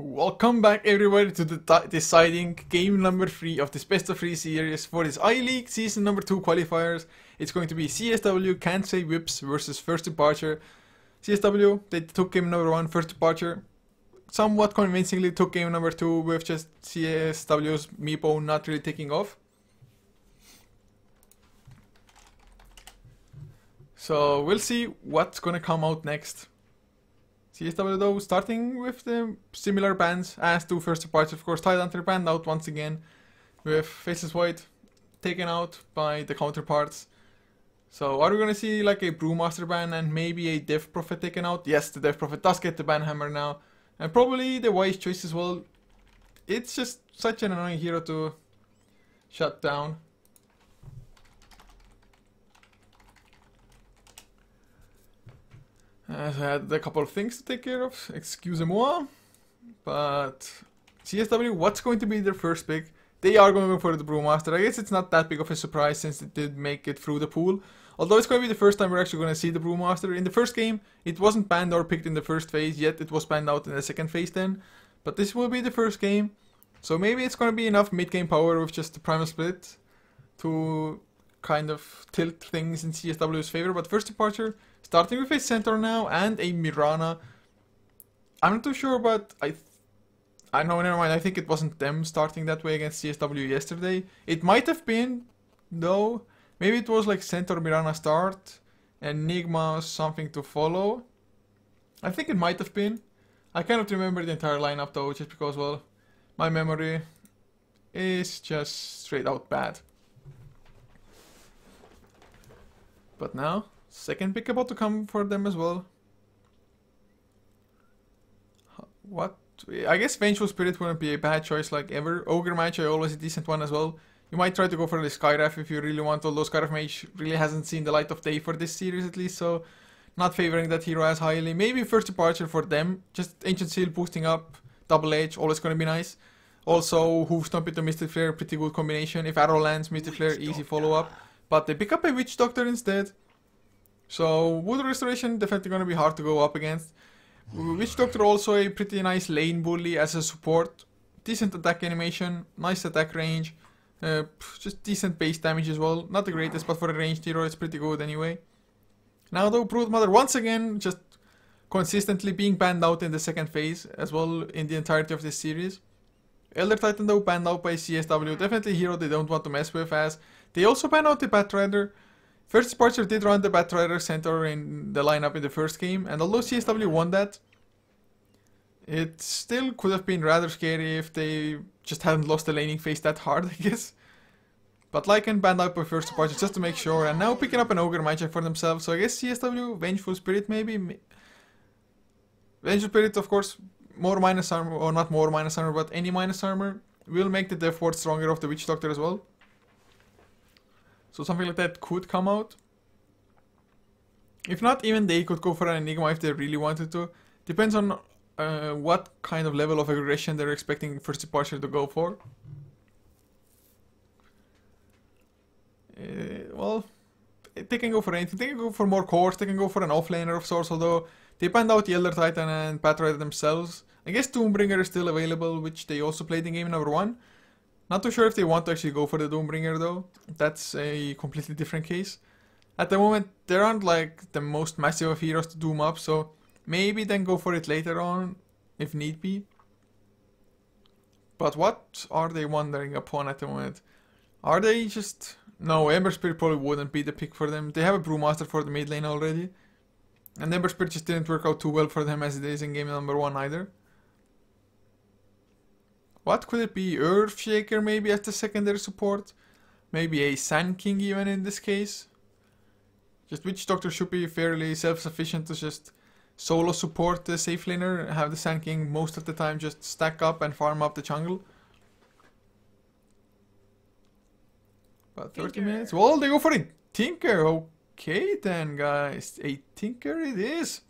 Welcome back everybody to the deciding game number 3 of this best of 3 series for this I-League season number 2 qualifiers. It's going to be CsW, Can't Say Whips versus First Departure. CsW, they took game number 1, First Departure. Somewhat convincingly took game number 2 with just CsW's Meepo not really taking off. So we'll see what's gonna come out next. CsW though, starting with the similar bans as to First Departure, of course. Tidehunter banned out once again, with Faceless Void taken out by the counterparts. So are we gonna see like a Brewmaster ban and maybe a Death Prophet taken out? Yes, the Death Prophet does get the ban hammer now. And probably the wise choice as well. It's just such an annoying hero to shut down. I had a couple of things to take care of, excusez-moi. But CsW, what's going to be their first pick? They are going to go for the Brewmaster. I guess it's not that big of a surprise since it did make it through the pool. Although it's going to be the first time we're actually going to see the Brewmaster. In the first game, it wasn't banned or picked in the first phase, yet it was banned out in the second phase then. But this will be the first game. So maybe it's going to be enough mid-game power with just the Primal Split to kind of tilt things in CsW's favor. But First Departure, starting with a Centaur now and a Mirana. I'm not too sure, but I know, never mind. I think it wasn't them starting that way against CsW yesterday. It might have been, though. Maybe it was like Centaur Mirana start, Enigma something to follow. I think it might have been. I cannot remember the entire lineup though, just because, well, my memory is just straight out bad. But now, second pick about to come for them as well. What? I guess Vengeful Spirit wouldn't be a bad choice like ever. Ogre Mage always a decent one as well. You might try to go for the Skyraf if you really want, although Skyraf Mage really hasn't seen the light of day for this series at least, so not favoring that hero as highly. Maybe First Departure for them, just Ancient Seal boosting up, Double Edge, always gonna be nice. Also, Hoof Stomp into Mystic Flare, pretty good combination. If Arrow lands, Mystic Flare, easy follow-up. But they pick up a Witch Doctor instead. So, Wood Restoration definitely gonna be hard to go up against. Witch Doctor also a pretty nice lane bully as a support. Decent attack animation, nice attack range. Just decent base damage as well. Not the greatest, but for a ranged hero it's pretty good anyway. Now though, Broodmother once again just consistently being banned out in the second phase as well in the entirety of this series. Elder Titan though banned out by CsW. Definitely a hero they don't want to mess with, as they also banned out the Batrider. First Departure did run the Batrider Centaur in the lineup in the first game, and although CsW won that, it still could have been rather scary if they just hadn't lost the laning phase that hard, I guess. But Lycan banned out by First Departure just to make sure, and now picking up an Ogre Magi for themselves. So I guess CsW, Vengeful Spirit maybe? Vengeful Spirit, of course, more minus armor, or not more minus armor, but any minus armor, will make the Death Ward stronger of the Witch Doctor as well. So something like that could come out. If not, even they could go for an Enigma if they really wanted to. Depends on what kind of level of aggression they're expecting First Departure to go for. Well, they can go for anything. They can go for more cores, they can go for an offlaner of sorts, although they banned out the Elder Titan and Batrider themselves. I guess Doombringer is still available, which they also played in game number 1. Not too sure if they want to actually go for the Doombringer though. That's a completely different case. At the moment, there aren't like the most massive of heroes to Doom up, so maybe then go for it later on, if need be. But what are they wondering upon at the moment? Are they just... No, Ember Spirit probably wouldn't be the pick for them. They have a Brewmaster for the mid lane already. And Ember Spirit just didn't work out too well for them as it is in game number 1 either. What could it be? Earthshaker maybe as the secondary support? Maybe a Sand King even in this case? Just Witch Doctor should be fairly self-sufficient to just solo support the safe laner, have the Sand King most of the time just stack up and farm up the jungle. About 30 minutes. Well, they go for a Tinker. Okay then, guys. A Tinker it is.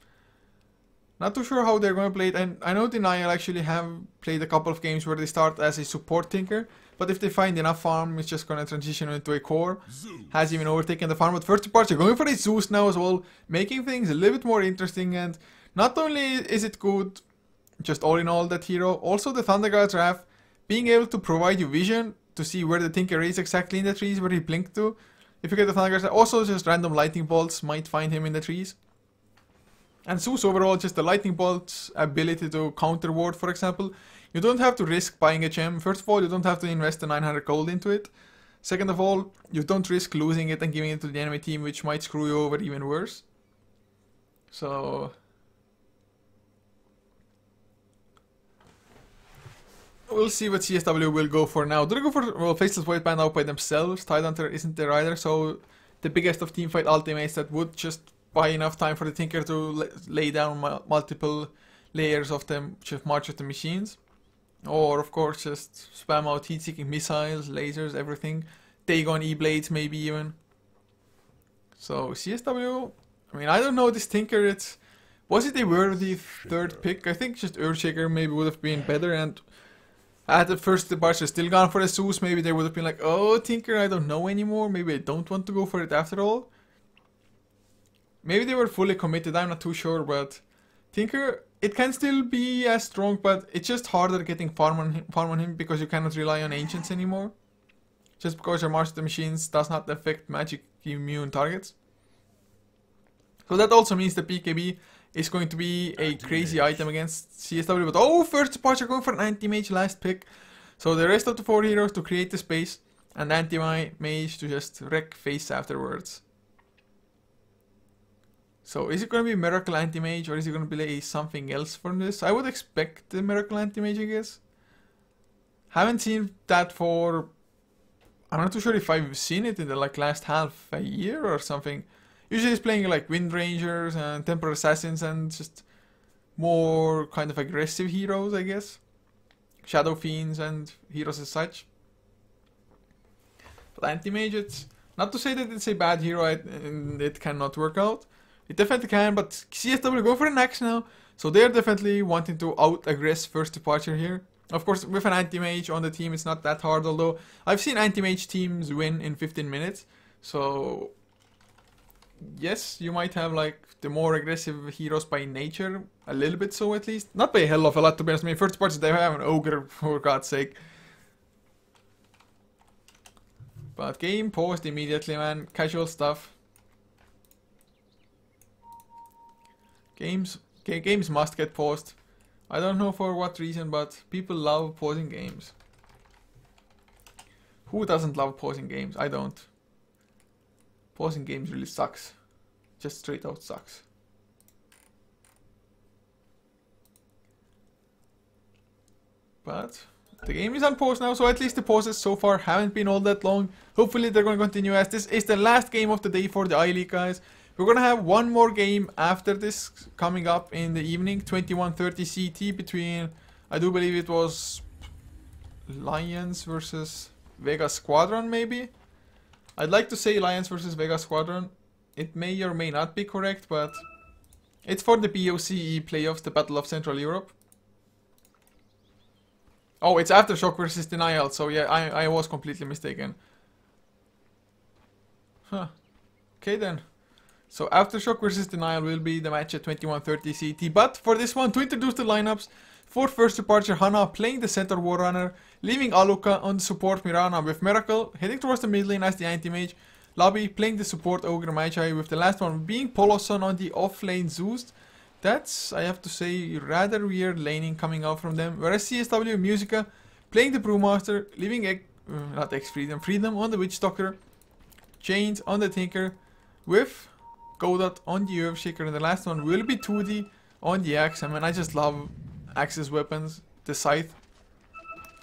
Not too sure how they're going to play it, and I know Denial actually have played a couple of games where they start as a support Tinker, but if they find enough farm, it's just going to transition into a core. Has even overtaken the farm, but First Departure going for a Zeus now as well, making things a little bit more interesting, and not only is it good just all in all that hero. Also the Thunder God's Wrath, being able to provide you vision to see where the Tinker is exactly in the trees, where he blinked to. If you get the Thunder God's Wrath, also just random lightning bolts might find him in the trees. And Zeus overall, just the lightning bolt's ability to counter ward, for example. You don't have to risk buying a gem. First of all, you don't have to invest the 900 gold into it. Second of all, you don't risk losing it and giving it to the enemy team, which might screw you over even worse. So we'll see what CsW will go for now. Do they go for, well, Faceless Void Band out by themselves? Tidehunter isn't there either, so the biggest of teamfight ultimates that would just buy enough time for the Tinker to lay down multiple layers of them, just march of the machines. Or, of course, just spam out heat-seeking missiles, lasers, everything. Dagon E-Blades, maybe even. So, CsW, I mean, I don't know this Tinker, was it a worthy third pick? I think just Earthshaker maybe would have been better, and at the first departure, still gone for the Zeus, maybe they would have been like, oh, Tinker, I don't know anymore, maybe I don't want to go for it after all. Maybe they were fully committed, I'm not too sure, but Tinker, it can still be as strong, but it's just harder getting farm on him because you cannot rely on Ancients anymore. Just because your March of the Machines does not affect magic immune targets. So that also means the BKB is going to be a crazy item against CsW, but oh, first departure going for an anti-mage last pick. So the rest of the 4 heroes to create the space, and anti-mage to just wreck face afterwards. So is it going to be Miracle Anti-Mage, or is it going to be something else from this? I would expect the Miracle Anti-Mage, I guess. Haven't seen that for, I'm not too sure if I've seen it in the last half a year or something. Usually it's playing like Wind Rangers and Temporal Assassins and just more kind of aggressive heroes, I guess. Shadow Fiends and heroes as such. But Anti-Mage, it's not to say that it's a bad hero and it cannot work out. It definitely can, but CsW go for an axe now. So they're definitely wanting to out-aggress first departure here. Of course, with an anti-mage on the team, it's not that hard, although I've seen anti-mage teams win in 15 minutes. So yes, you might have like the more aggressive heroes by nature, a little bit so at least. Not by a hell of a lot, to be honest. I mean, first departure, they have an ogre, for God's sake. But game paused immediately, man. Casual stuff. Games must get paused. I don't know for what reason, but people love pausing games. Who doesn't love pausing games? I don't. Pausing games really sucks. Just straight out sucks. But the game is on pause now, so at least the pauses so far haven't been all that long. Hopefully they're going to continue, as this is the last game of the day for the I-League guys. We're going to have one more game after this coming up in the evening, 21:30 CT, between, I do believe it was Lions versus Vega Squadron, maybe? I'd like to say Lions versus Vega Squadron. It may or may not be correct, but it's for the BOCE playoffs, the Battle of Central Europe. Oh, it's Aftershock versus Denial, so yeah, I was completely mistaken. Huh. Okay then. So Aftershock versus Denial will be the match at 21:30 CT. But for this one, to introduce the lineups, for first departure, Hana playing the center Warrunner, leaving Aluka on the support Mirana with Miracle, heading towards the mid lane as the anti-mage, Lobby playing the support Ogre Magi, with the last one being Poloson on the off lane Zeus. That's, I have to say, rather weird laning coming out from them. Whereas CsW Musica playing the Brewmaster, leaving not Freedom on the Witchstalker, Chains on the Tinker, with Godot on the Earthshaker, and the last one will be 2D on the Axe. I mean, I just love Axe's weapons. The Scythe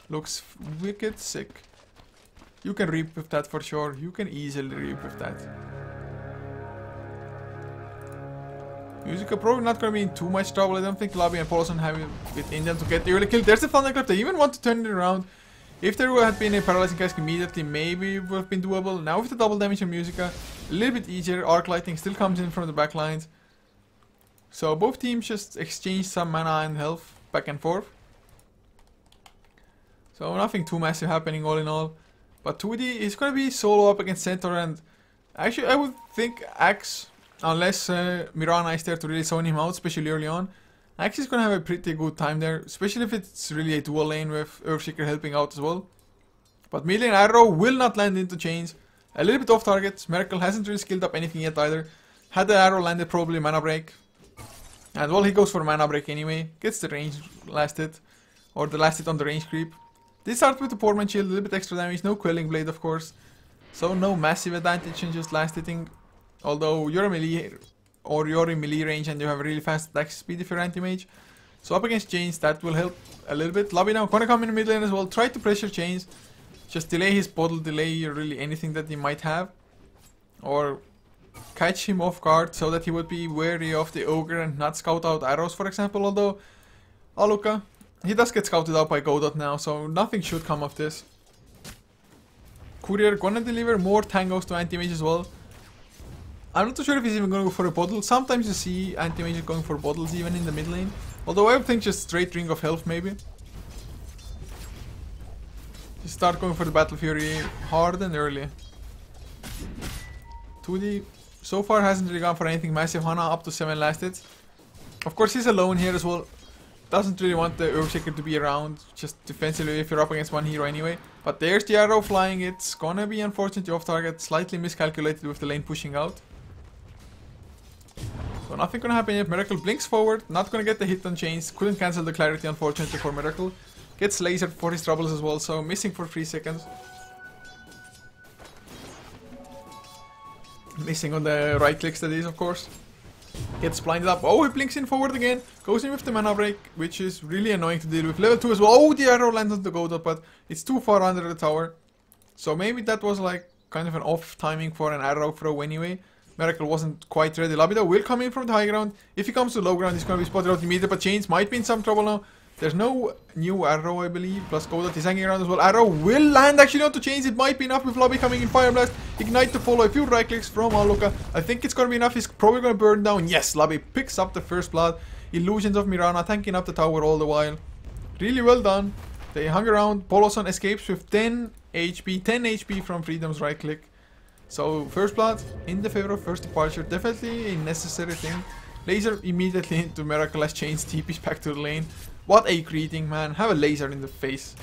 looks wicked sick. You can reap with that for sure. You can easily reap with that. Musica probably not going to be in too much trouble. I don't think Lobby and Paulson have it in them to get the early kill. There's the Thunderclap. They even want to turn it around. If there had been a Paralyzing Cask immediately, maybe it would have been doable. Now with the double damage on Musica, a little bit easier. Arc Lighting still comes in from the back lines. So both teams just exchange some mana and health back and forth. So nothing too massive happening all in all. But 2D is going to be solo up against Centaur, and actually I would think Axe, unless Mirana is there to really zone him out, especially early on, Axe is gonna have a pretty good time there, especially if it's really a dual lane with Earthshaker helping out as well. But mid lane arrow will not land into chains. A little bit off target. Miracle hasn't really skilled up anything yet either. Had the arrow landed, probably mana break. And well, he goes for mana break anyway. Gets the range last hit. Or the last hit on the range creep. This starts with the poor man shield, a little bit extra damage. No quelling blade, of course. So no massive advantage in just last hitting. Although you're a melee, or you're in melee range and you have really fast attack speed if you're anti-mage. So up against chains, that will help a little bit. Lobby now gonna come in the mid lane as well. Try to pressure chains. Just delay his bottle, delay really anything that he might have. Or catch him off guard so that he would be wary of the ogre and not scout out arrows, for example. Although, Aluka, he does get scouted out by Godot now, so nothing should come of this. Courier gonna deliver more tangos to anti-mage as well. I'm not too sure if he's even gonna go for a bottle. Sometimes you see anti-mages going for bottles even in the mid lane. Although I would think just straight ring of health maybe. Just start going for the Battle Fury hard and early. 2D so far hasn't really gone for anything massive. Hana up to 7 last hits. Of course he's alone here as well. Doesn't really want the Earthshaker to be around, just defensively if you're up against one hero anyway. But there's the arrow flying. It's gonna be unfortunately off target, slightly miscalculated with the lane pushing out. So nothing gonna happen yet. Miracle blinks forward, not gonna get the hit on chains. Couldn't cancel the clarity unfortunately for Miracle. Gets lasered for his troubles as well, so missing for 3 seconds. Missing on the right clicks that is, of course. Gets blinded up. Oh, he blinks in forward again. Goes in with the mana break, which is really annoying to deal with. Level 2 as well. Oh, the arrow lands on the Godot, but it's too far under the tower. So maybe that was like kind of an off timing for an arrow throw anyway. Miracle wasn't quite ready. Labida will come in from the high ground. If he comes to low ground, he's going to be spotted out immediately, but Chains might be in some trouble now. There's no new arrow, I believe. Plus Godot is hanging around as well. Arrow will land actually onto Chains. It might be enough with Lobby coming in. Fire Blast. Ignite to follow. A few right clicks from Aluka. I think it's going to be enough. He's probably going to burn down. Yes, Lobby picks up the first blood. Illusions of Mirana tanking up the tower all the while. Really well done. They hung around. Poloson escapes with 10 HP. 10 HP from Freedom's right click. So first blood in the favor of first departure. Definitely a necessary thing. Laser immediately into Miracle as Chains TPs back to the lane. What a greeting, man. Have a laser in the face.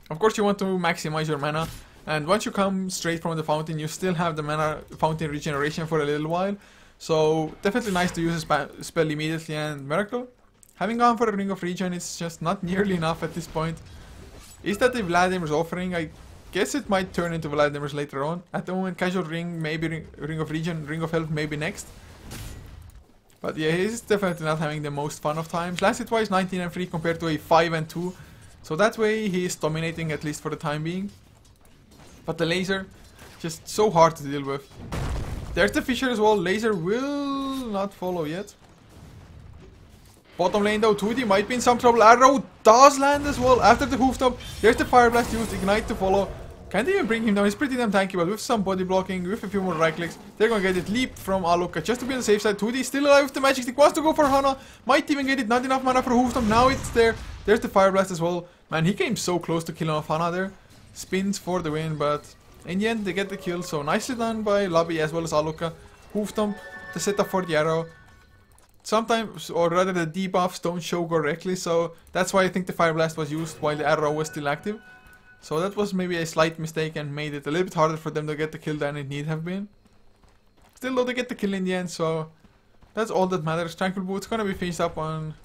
Of course you want to maximize your mana. And once you come straight from the fountain, you still have the mana fountain regeneration for a little while. So definitely nice to use a spell immediately. And Miracle, having gone for a Ring of Regen, it's just not nearly enough at this point. Is that the Vladimir's offering? I guess it might turn into Vladimir's later on. At the moment, Casual Ring, maybe Ring of Regen, Ring of Health maybe next. But yeah, he's definitely not having the most fun of times. Last hit wise 19 and 3 compared to a 5 and 2. So that way he is dominating at least for the time being. But the laser, just so hard to deal with. There's the Fisher as well. Laser will not follow yet. Bottom lane though, 2D might be in some trouble. Arrow does land as well after the hoof stomp. There's the Fire Blast used, Ignite to follow. Can't even bring him down, he's pretty damn tanky, but with some body blocking, with a few more right clicks, they're gonna get it. Leap from Aluka just to be on the safe side. 2D still alive with the magic stick, wants to go for Hana, might even get it, not enough mana for Hoofstomp, now it's there. There's the Fire Blast as well. Man, he came so close to killing off Hana there. Spins for the win, but in the end they get the kill, so nicely done by Lobby as well as Aluka. Hoofstomp, the setup for the arrow. Sometimes, or rather the debuffs don't show correctly, so that's why I think the Fire Blast was used while the arrow was still active. So that was maybe a slight mistake and made it a little bit harder for them to get the kill than it need have been. Still though, they get the kill in the end, so that's all that matters. Tranquil Boot's gonna be finished up on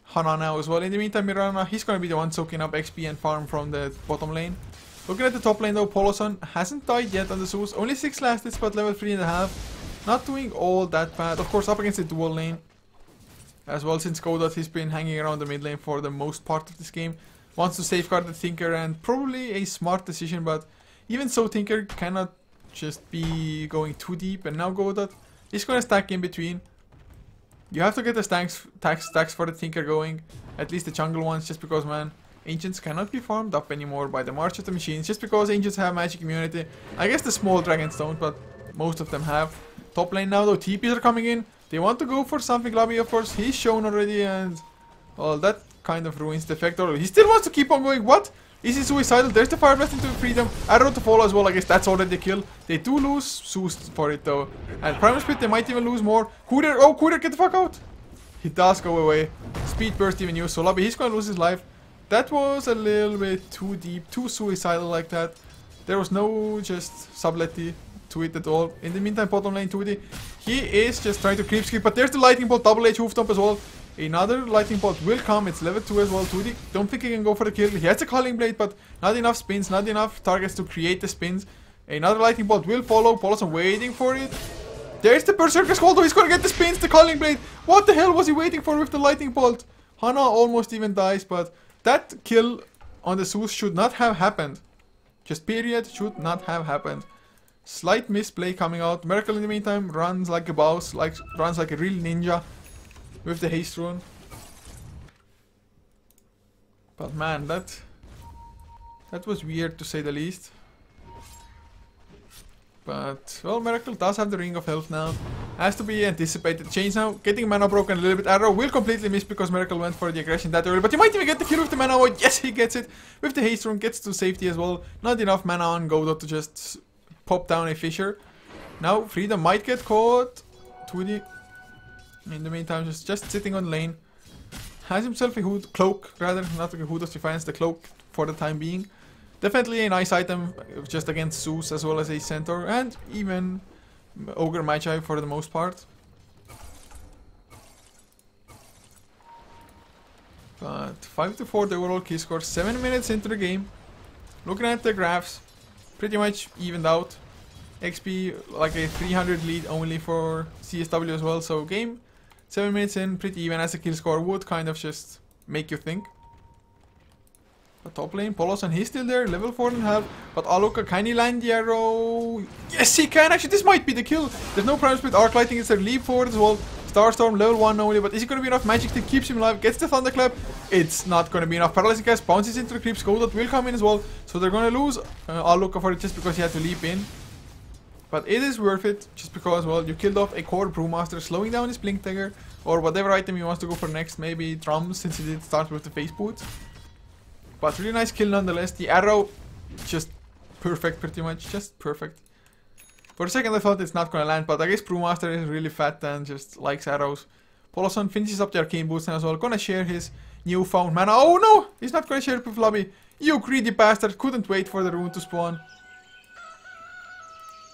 Hana now as well. In the meantime, Mirana, he's gonna be the one soaking up XP and farm from the bottom lane. Looking at the top lane though, Poloson hasn't died yet on the Zeus. Only 6 last hits, but level 3.5. Not doing all that bad. Of course, up against the dual lane as well, since Godot has been hanging around the mid lane for the most part of this game. Wants to safeguard the Tinker, and probably a smart decision, but even so Tinker cannot just be going too deep, and now Godot is going to stack in between. You have to get the stacks for the Tinker going, at least the jungle ones, just because, man, Ancients cannot be farmed up anymore by the March of the Machines, just because Ancients have magic immunity. I guess the small dragons don't, but most of them have. Top lane now though, TPs are coming in. They want to go for something. Lobby, of course, he's shown already, and well, that kind of ruins the effect. Or he still wants to keep on going. What? Is he suicidal? There's the Fire Blast into Freedom. Arrow to follow as well. I guess that's already a kill. They do lose Zeus for it though. And Primal Spit, they might even lose more. Courier, oh, Courier, get the fuck out. he does go away. Speed burst even used, so Lobby, he's gonna lose his life. That was a little bit too deep, too suicidal like that. There was no just sublety to it at all. In the meantime, bottom lane 2D, he is just trying to creep skip, but there's the lightning bolt, double H hoof thump as well. Another lightning bolt will come, it's level 2 as well. 2D, don't think he can go for the kill. He has a calling blade, but not enough spins, not enough targets to create the spins. Another lightning bolt will follow, Paulson waiting for it. There's the Berserker Skull, though he's gonna get the spins, the calling blade. What the hell was he waiting for with the lightning bolt? Hana almost even dies, but that kill on the Zeus should not have happened. Just period, should not have happened. Slight misplay coming out. Miracle in the meantime runs like a boss, runs like a real ninja with the haste rune. But man, that was weird to say the least. But, well, Miracle does have the Ring of Health now. Has to be anticipated. Change now. Getting mana broken a little bit. Arrow will completely miss because Miracle went for the aggression that early. But he might even get the kill with the mana void. Yes, he gets it. With the haste rune, gets to safety as well. Not enough mana on Godot to just pop down a Fissure. Now, Freedom might get caught. 2D. In the meantime, just sitting on lane. Has himself a hood, cloak, rather. Not a hood of defiance, the cloak for the time being. Definitely a nice item, just against Zeus as well as a Centaur, and even Ogre Magi for the most part. But 5-4 the overall kill score, 7 minutes into the game. Looking at the graphs, pretty much evened out. XP like a 300 lead only for CsW as well, so game 7 minutes in, pretty even as a kill score would kind of just make you think. But top lane, Polosan, he's still there, level 4.5. But Aluka, can he land the arrow? Yes, he can. Actually, this might be the kill. There's no problem with Arc Lighting, it's their leap forward as well. Starstorm, level 1 only, but is it going to be enough? Magic Stick keeps him alive, gets the Thunderclap. It's not going to be enough. Paralyzing Cast bounces into the creeps. Godot will come in as well. So they're going to lose Aluka for it just because he had to leap in. But it is worth it, just because, well, you killed off a core Brewmaster, slowing down his Blink Dagger, or whatever item he wants to go for next, maybe drums, since he did start with the face boot. But really nice kill nonetheless. The arrow, just perfect pretty much, just perfect. For a second I thought it's not gonna land, but I guess Brewmaster is really fat and just likes arrows. Polosan finishes up the arcane boots now as well, gonna share his newfound mana. Oh no! He's not gonna share it with Lobby. You greedy bastard, couldn't wait for the rune to spawn.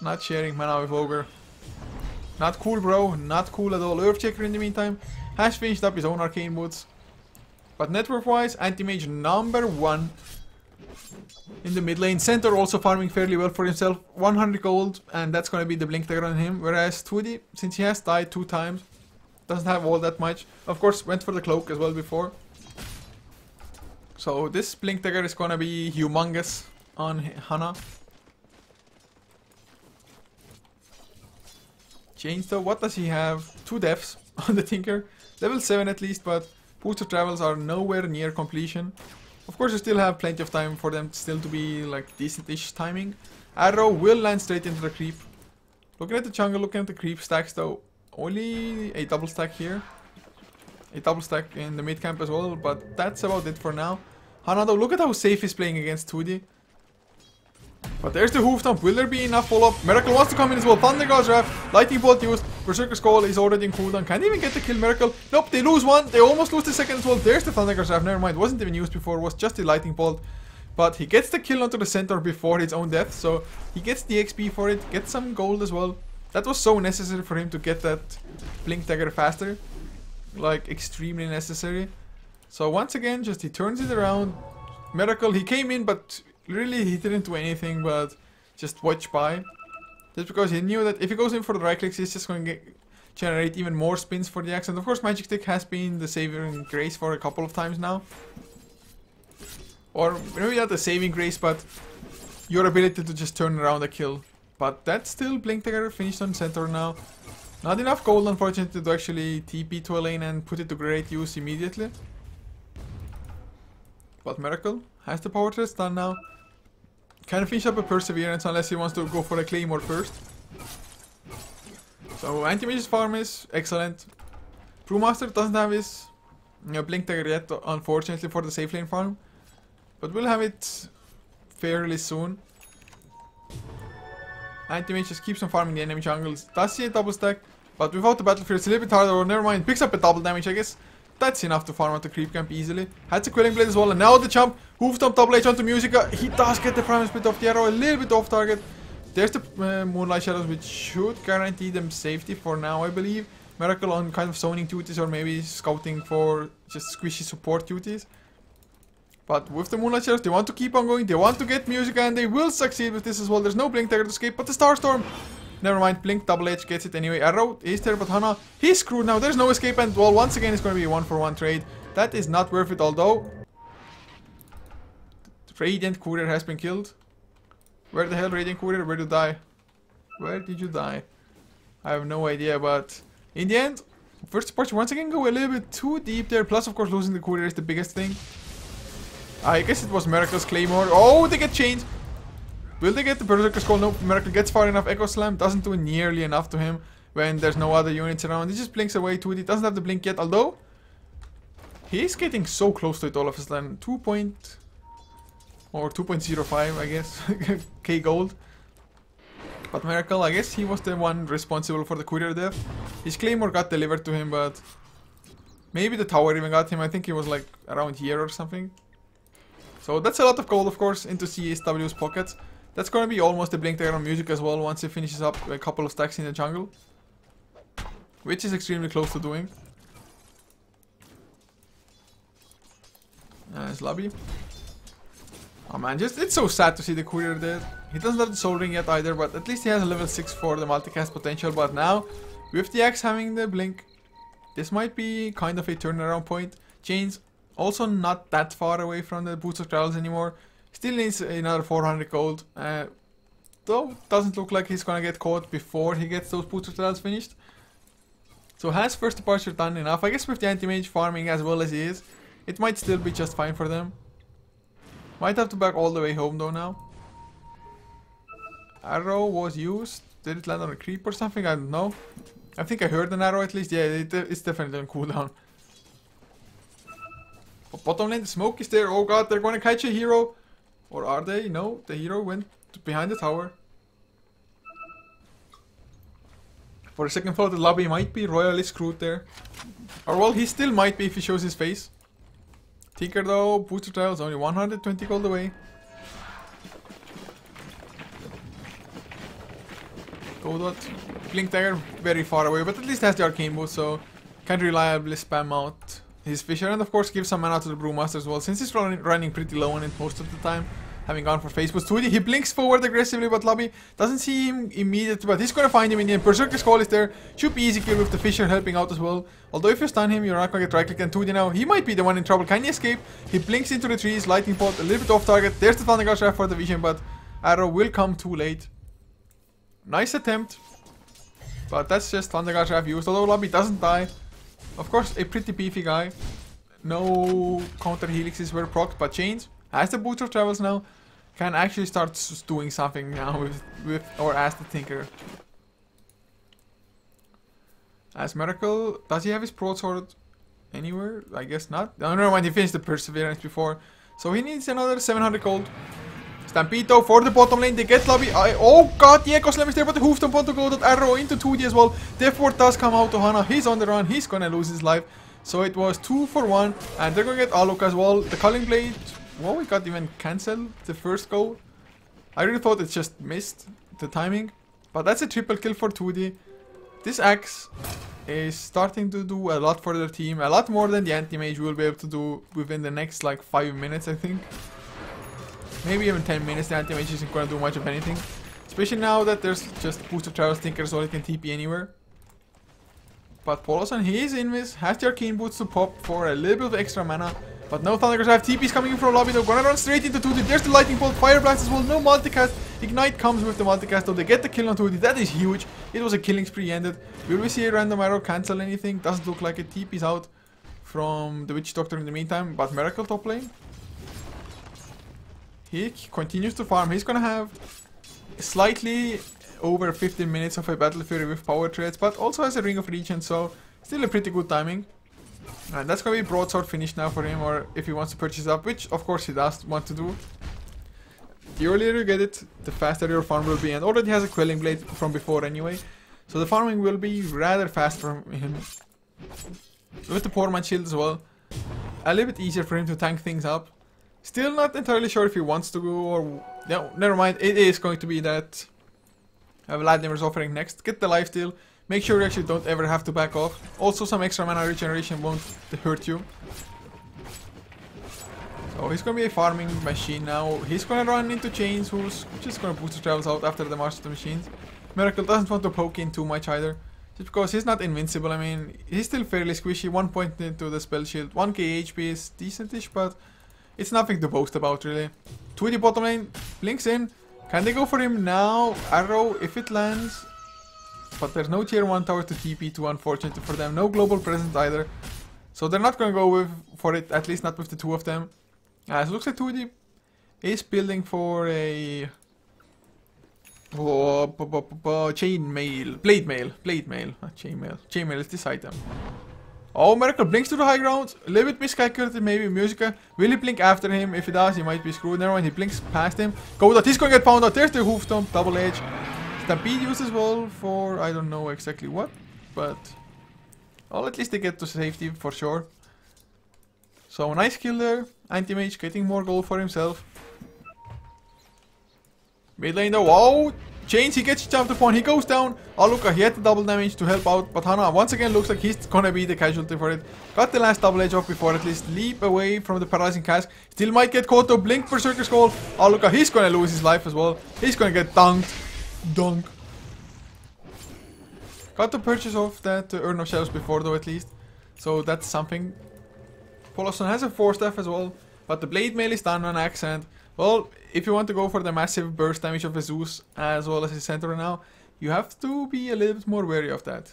Not sharing mana with Ogre. Not cool, bro, not cool at all. Earthchecker in the meantime has finished up his own arcane boots. But net worth wise, Anti-Mage number 1 in the mid lane. Centaur also farming fairly well for himself. 100 gold, and that's going to be the Blink Dagger on him. Whereas 2D, since he has died 2 times, doesn't have all that much. Of course, went for the cloak as well before. So this Blink Dagger is going to be humongous on Hana. Change though, what does he have? 2 deaths on the Tinker. Level 7 at least, but booster travels are nowhere near completion. Of course, you still have plenty of time for them still to be like decent-ish timing. Arrow will land straight into the creep. Looking at the jungle, looking at the creep stacks though. Only a double stack here. A double stack in the mid camp as well, but that's about it for now. Hana though, look at how safe he's playing against 2D. But there's the hoof stomp. Will there be enough follow-up? Miracle wants to come in as well. Thunder God's Wrath. Lightning Bolt used. Berserker Skull is already in cooldown. Can't even get the kill. Miracle. Nope, they lose one. They almost lose the second as well. There's the Thunder God's Wrath. Never mind. Wasn't even used before. Was just the Lightning Bolt. But he gets the kill onto the center before his own death. So he gets the XP for it. Gets some gold as well. That was so necessary for him to get that Blink Dagger faster. Like, extremely necessary. So once again, just he turns it around. Miracle. He came in, but really, he didn't do anything but just watch by. Just because he knew that if he goes in for the right clicks, he's just going to generate even more spins for the axe. And of course, Magic Stick has been the saving grace for a couple of times now. Or maybe not the saving grace, but your ability to just turn around a kill. But that's still Blink Dagger finished on center now. Not enough gold, unfortunately, to actually TP to a lane and put it to great use immediately. But Miracle has the power test done now. Can finish up a Perseverance unless he wants to go for a Claymore first. So Anti-Mage's farm is excellent. Brewmaster doesn't have his Blink Dagger yet, unfortunately, for the safe lane farm. But we'll have it fairly soon. Anti-Mage just keeps on farming the enemy jungles. Does see a double stack. But without the Battlefield, it's a little bit harder. Or never mind, picks up a double damage, I guess. That's enough to farm out the creep camp easily. Had the Quelling Blade as well, and now the jump. Hoof Stomp double H onto Musica. He does get the Primal Split off the arrow, a little bit off target. There's the Moonlight Shadows, which should guarantee them safety for now, I believe. Miracle on kind of zoning duties or maybe scouting for just squishy support duties. But with the Moonlight Shadows, they want to keep on going. They want to get Musica, and they will succeed with this as well. There's no Blink Dagger to escape, but the Starstorm. Never mind, Blink, double H gets it anyway. Arrow is there, but Hana, he's screwed now. There's no escape, and well, once again, it's going to be a 1-for-1 trade. That is not worth it, although Radiant Courier has been killed. Where the hell, Radiant Courier? Where did you die? Where did you die? I have no idea, but in the end, first departure once again go a little bit too deep there. Plus, of course, losing the Courier is the biggest thing. I guess it was Miracle's Claymore. Oh, they get chained. Will they get the Berserker's Call? Nope, Miracle gets far enough. Echo Slam doesn't do nearly enough to him when there's no other units around. He just blinks away to it. He doesn't have the blink yet, although he's getting so close to it all of a sudden. 2.05, I guess. K gold. But Miracle, I guess he was the one responsible for the Courier death. His Claymore got delivered to him, but maybe the tower even got him. I think he was like around here or something. So that's a lot of gold, of course, into CsW's pockets. That's going to be almost a Blink Dagger on Music as well once he finishes up a couple of stacks in the jungle. Which is extremely close to doing. Nice lobby. Oh man, just it's so sad to see the Courier dead. He doesn't have the Soul Ring yet either, but at least he has a level 6 for the multicast potential. But now, with the axe having the blink, this might be kind of a turnaround point. Chains also not that far away from the Boots of Trials anymore. Still needs another 400 gold. Though doesn't look like he's gonna get caught before he gets those Boots of Trials finished. So has first departure done enough? I guess with the anti-mage farming as well as he is, it might still be just fine for them. Might have to back all the way home though now. Arrow was used. Did it land on a creep or something? I don't know. I think I heard an arrow at least. Yeah, it's definitely on cooldown. But bottom lane, the smoke is there. Oh god, they're gonna catch a hero. Or are they? No, the hero went behind the tower. For a second thought, the lobby might be royally screwed there. Or well, he still might be if he shows his face. Tinker though, Booster Trials only 120 gold away. Godot, Blink Dagger very far away, but at least has the Arcane Boost, so can reliably spam out his Fisher, and of course give some mana to the Brewmaster as well, since he's running pretty low on it most of the time, having gone for Face Boost 2D. He blinks forward aggressively, but Lobby doesn't see him immediately, but he's gonna find him in the end. Berserker's Call is there, should be easy kill with the Fisher helping out as well. Although if you stun him, you're not gonna get right click and 2D now. He might be the one in trouble. Can he escape? He blinks into the trees, Lightning Bolt, a little bit off target. There's the Thunder Guard Shaft for the vision, but Arrow will come too late. Nice attempt, but that's just Thunder Guard Shaft used, although Lobby doesn't die. Of course, a pretty beefy guy. No counter helixes were procced, but Chains has the Boots of Travels now. Can actually start doing something now with or as the Tinker. As Miracle, does he have his broadsword anywhere? I guess not. Oh, never mind, he finished the Perseverance before. So he needs another 700 gold. Stampede for the bottom lane, they get Lobby. Oh god, the Echo Slam is there, but the Hoof Stomp to go that arrow into 2D as well. Death Ward does come out to Hana, he's on the run, he's gonna lose his life. So it was 2 for 1, and they're gonna get Alok as well. The Culling Blade, well, we got even cancelled the first go. I really thought it just missed the timing, but that's a triple kill for 2D. This axe is starting to do a lot for their team, a lot more than the Anti-Mage will be able to do within the next like 5 minutes, I think. Maybe even 10 minutes, the Anti-Mage isn't going to do much of anything. Especially now that there's just Boost of Travels Tinker, so it can TP anywhere. But Polosan, he is invis, has the Arcane Boots to pop for a little bit of extra mana. But no Thunder Guard Shaft, TP's coming in from Lobby, they're gonna run straight into 2D. There's the Lightning Bolt, Fire Blast as well, no multicast. Ignite comes with the multicast, though they get the kill on 2D, that is huge. It was a killing spree ended. Will we see a random arrow cancel anything? Doesn't look like it. TP's out from the Witch Doctor in the meantime, but Miracle top lane. He continues to farm. He's gonna have slightly over 15 minutes of a Battle Fury with power treads, but also has a Ring of Regen, so still a pretty good timing. And that's gonna be broadsword finish now for him, or if he wants to purchase up, which of course he does want to do. The earlier you get it, the faster your farm will be, and already has a Quelling Blade from before anyway. So the farming will be rather fast for him. With the poor man shield as well. A little bit easier for him to tank things up. Still not entirely sure if he wants to go or... No, never mind. It is going to be that Vladimir's offering next. Get the lifesteal. Make sure you actually don't ever have to back off. Also, some extra mana regeneration won't hurt you. So he's gonna be a farming machine now. He's gonna run into Chains, who's just gonna boost his travels out after the March of the Machines. Miracle doesn't want to poke in too much either. Just because he's not invincible. I mean, he's still fairly squishy. 1 point into the spell shield. 1k HP is decentish, but it's nothing to boast about really. 2D bottom lane, blinks in. Can they go for him now? Arrow, if it lands. But there's no tier 1 tower to TP to, unfortunately for them. No global presence either. So they're not gonna go for it, at least not with the two of them. It looks like 2D is building for a... chainmail. Blade mail. Not chainmail. Chainmail is this item. Oh, Miracle blinks to the high ground. A little bit miscalculated, maybe. Musica. Will he blink after him? If he does, he might be screwed. Never mind, he blinks past him. Go that. He's gonna get found out. There's the hoof stomp. Double edge. Stampede used as well for I don't know exactly what. But... well, at least they get to safety for sure. So, nice kill there. Anti-mage getting more gold for himself. Mid lane though. Whoa! Chains, he gets jumped upon. He goes down. Oh, look, he had the double damage to help out. But Hana once again looks like he's gonna be the casualty for it. Got the last double edge off before at least leap away from the paralyzing cask. Still might get caught though. Blink Berserker Skull. Oh, look, he's gonna lose his life as well. He's gonna get dunked. Dunk. Got to purchase off that Urn of Shadows before though at least. So that's something. Poloson has a 4-staff as well. But the blade mail is done on accent. Well, if you want to go for the massive burst damage of a Zeus as well as his centaur now, you have to be a little bit more wary of that.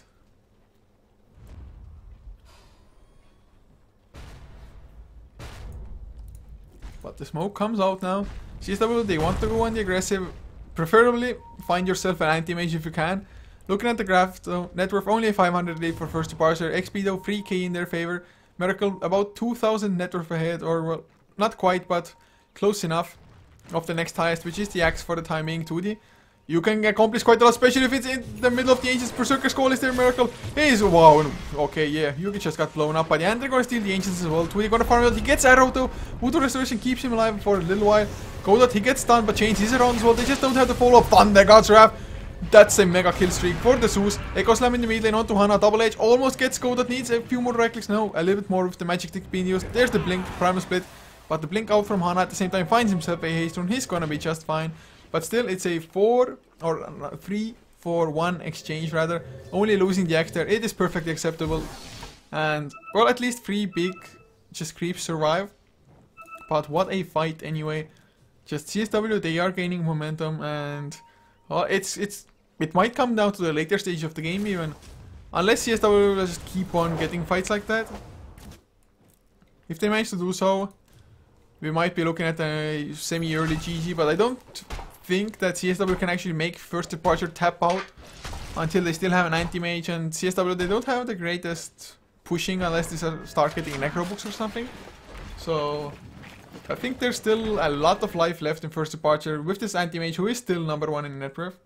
But the smoke comes out now. CsW, they want to go on the aggressive. Preferably, find yourself an anti-mage if you can. Looking at the graph though, net worth only 508 for first departure. XP though, 3k in their favor. Miracle about 2000 net worth ahead, or well, not quite, but close enough of the next highest, which is the axe for the time being, 2D. You can accomplish quite a lot, especially if it's in the middle of the Ancients. Berserker Skull is there, Miracle. He's, wow, okay, yeah, Yugi just got blown up by the end. They're gonna steal the Ancients as well. 2D gonna farm out, he gets arrow though. Voodoo Restoration keeps him alive for a little while. Godot, he gets stunned, but Chains is around as well. They just don't have the follow-up. Thunder God's Wrath. That's a mega kill streak for the Zeus. Echo Slam in the mid lane onto Hana. Double Edge almost gets Godot. Needs a few more right clicks now. A little bit more with the magic stick being used. There's the blink, primal split. But the blink out from Hana at the same time finds himself a haste rune. He's gonna be just fine. But still, it's a 3-for-1 exchange rather. Only losing the axe there. It is perfectly acceptable. And, well, at least 3 big just creeps survive. But what a fight anyway. Just CsW, they are gaining momentum and... well, it might come down to the later stage of the game even. Unless CsW will just keep on getting fights like that. If they manage to do so, we might be looking at a semi-early GG, but I don't think that CsW can actually make first departure tap out until they still have an anti-mage, and CsW, they don't have the greatest pushing unless they start getting necro books or something. So I think there's still a lot of life left in first departure with this anti-mage who is still number 1 in net worth.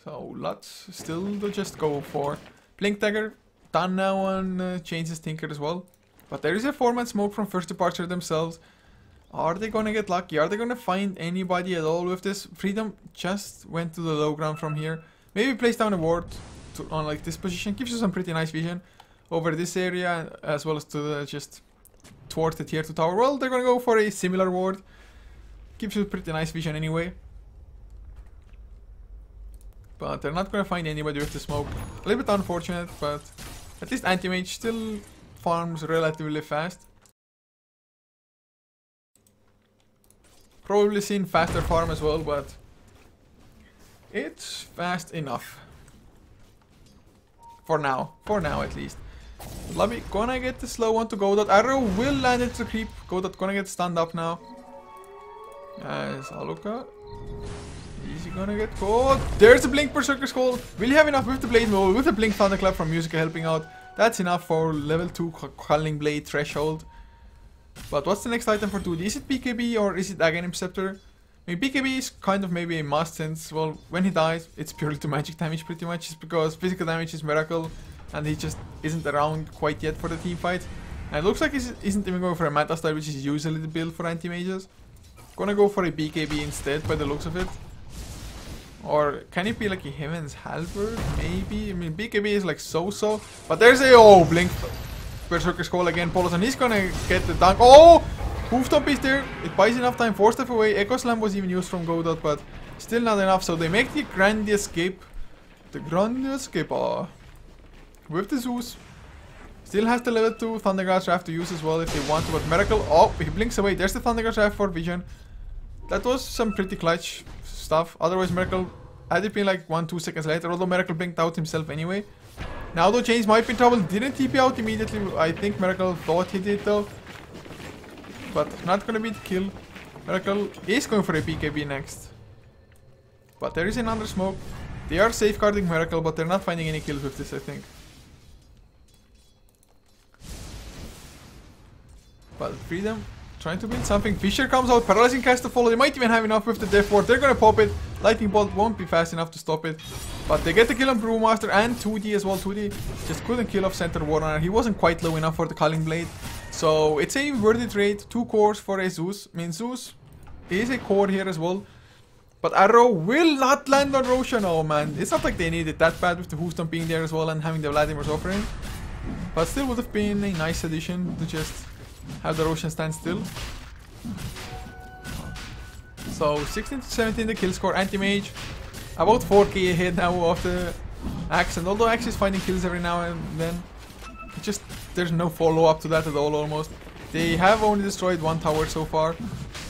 So lots still to just go for. Blink Dagger done now on Chains' Tinker as well. But there is a 4-man smoke from first departure themselves. Are they gonna get lucky? Are they gonna find anybody at all with this? Freedom just went to the low ground from here. Maybe place down a ward on like this position. Gives you some pretty nice vision over this area as well as to the, just towards the tier 2 tower. Well, they're gonna go for a similar ward. Gives you pretty nice vision anyway. But they're not gonna find anybody with the smoke. A little bit unfortunate, but at least anti-mage still farms relatively fast. Probably seen faster farm as well, but it's fast enough. For now at least. Lobby gonna get the slow one to Godot. Arrow will land into the creep. Godot gonna get stunned up now. As Aluka. Is he gonna get caught? There's the Blink Berserker Skull. Will he have enough with the Blade Mole? With the Blink Thunderclap from Musica helping out. That's enough for level 2 Culling Blade threshold. But what's the next item for 2D? Is it BKB or is it Aghanim Scepter? I mean, BKB is kind of maybe a must since, well, when he dies, it's purely to magic damage pretty much. Just because physical damage is Miracle and he just isn't around quite yet for the team fight. And it looks like he isn't even going for a meta style, which is usually the build for anti-mages. Gonna go for a BKB instead by the looks of it. Or can it be like a Heaven's Halberd? Maybe. I mean, BKB is like so-so. But there's a, Blink Berserker's Call again, Polos, and he's gonna get the dunk. Oh! Hoof Stomp is there. It buys enough time. 4 step away. Echo Slam was even used from Godot, but still not enough. So they make the Grand Escape. The Grand Escape with the Zeus. Still has the level 2 Thunderguard Draft to use as well if they want to. But Miracle, oh, he blinks away. There's the Thunderguard Draft for Vision. That was some pretty clutch stuff. Otherwise, Miracle, had it been like 1-2 seconds later, although Miracle blinked out himself anyway. Now though, Chains might be in trouble. Didn't TP out immediately. I think Miracle thought he did though. But not gonna be the kill. Miracle is going for a BKB next. But there is another smoke. They are safeguarding Miracle, but they're not finding any kills with this, I think. But Freedom trying to build something. Fisher comes out, paralyzing cast to follow. They might even have enough with the Death Ward. They're gonna pop it. Lightning Bolt won't be fast enough to stop it. But they get the kill on Brewmaster and 2D as well. 2D just couldn't kill off Center Warrunner. He wasn't quite low enough for the Culling Blade. So it's a worthy trade. 2 cores for a Zeus. I mean, Zeus is a core here as well. But Arrow will not land on Roshan. Oh man, it's not like they need it that bad with the Hoof Stomp being there as well and having the Vladimir's offering. But still would have been a nice addition to just have the Roshan stand still. So 16 to 17 the kill score. Anti-Mage about 4k ahead now of the Axe. And although Axe is finding kills every now and then, it just there's no follow-up to that at all almost. They have only destroyed 1 tower so far.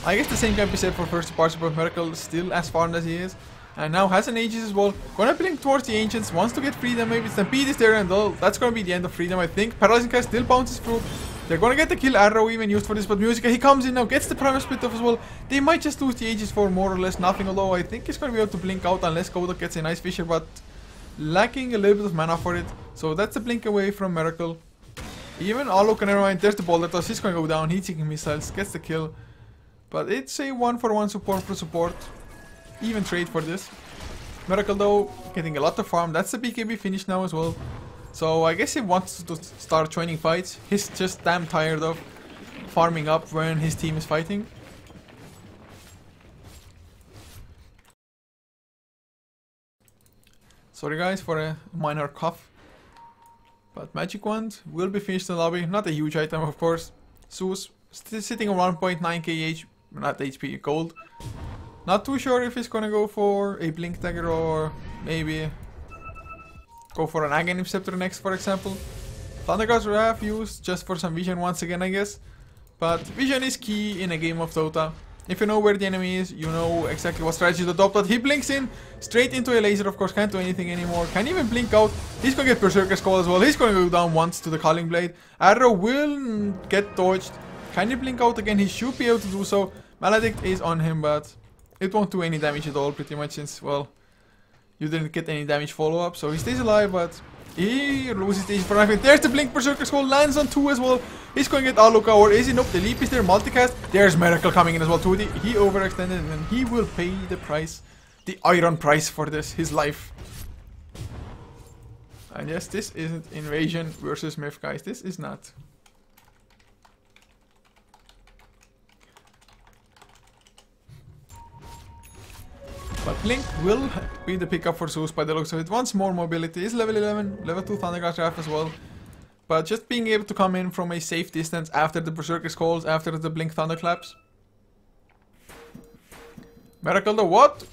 I guess the same can be said for first departure, but Miracle still as farmed as he is. And now has an Aegis as well. Gonna blink towards the Ancients, wants to get Freedom, maybe Stampede is there, and that's gonna be the end of Freedom, I think. Paralyzing Cast still bounces through. They're gonna get the kill. Arrow even used for this, but Musica, he comes in now, gets the Primal Split off as well. They might just lose the Aegis for more or less nothing, although I think he's gonna be able to blink out unless Godot gets a nice Fisher, but lacking a little bit of mana for it. So that's a blink away from Miracle. Even Alok and everyone, there's the Boulder Toss, he's gonna go down, heat-seeking missiles, gets the kill. But it's a 1-for-1 support for support. Even trade for this. Miracle though, getting a lot of farm. That's the BKB finish now as well. So I guess he wants to start joining fights. He's just damn tired of farming up when his team is fighting. Sorry guys for a minor cough. But Magic Wand will be finished in the lobby. Not a huge item of course. Zeus still sitting on 1.9k not HP, gold. Not too sure if he's gonna go for a Blink Dagger or maybe go for an Aghanim Scepter next, for example. Thunderguards we have used just for some vision once again, I guess. But vision is key in a game of Dota. If you know where the enemy is, you know exactly what strategy to adopt. But he blinks in straight into a laser, of course, can't do anything anymore. Can't even blink out. He's gonna get Berserker's Call as well. He's gonna go down once to the Culling Blade. Arrow will get dodged. Can you blink out again? He should be able to do so. Maledict is on him, but it won't do any damage at all, pretty much, since, well, you didn't get any damage follow-up. So he stays alive, but he loses the for nothing. There's the Blink Berserker's Call, lands on 2 as well. He's going to get Aluka, or is he? Nope, the leap is there, multicast. There's Miracle coming in as well, 2D. He overextended, and he will pay the price, the iron price for this, his life. And yes, this isn't Invasion versus Myth, guys. This is not. But Blink will be the pickup for Zeus by the looks of it. Once more mobility is level 11, level 2 Thunderguard Draft as well. But just being able to come in from a safe distance after the Berserker's Calls, after the Blink Thunderclaps. Miracle though, what?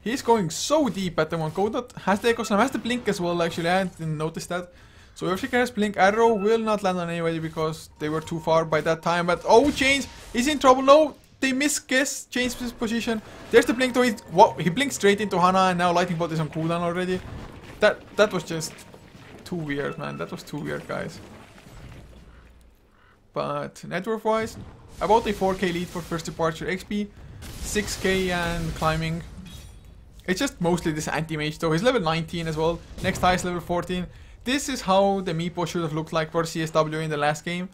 He's going so deep at the one. Godot has the Echo Slam, has the Blink as well actually, I didn't notice that. So if she has Blink, Arrow will not land on anybody because they were too far by that time. But oh, Chains is in trouble, no! They misguess Chains' position. There's the Blink though, he blinked straight into Hana and now Lightning Bolt is on cooldown already. That was just too weird, man. That was too weird, guys. But net worth wise, about a 4k lead for first departure. XP 6k and climbing. It's just mostly this anti-mage though. He's level 19 as well. Next highest level 14. This is how the Meepo should have looked like for CsW in the last game.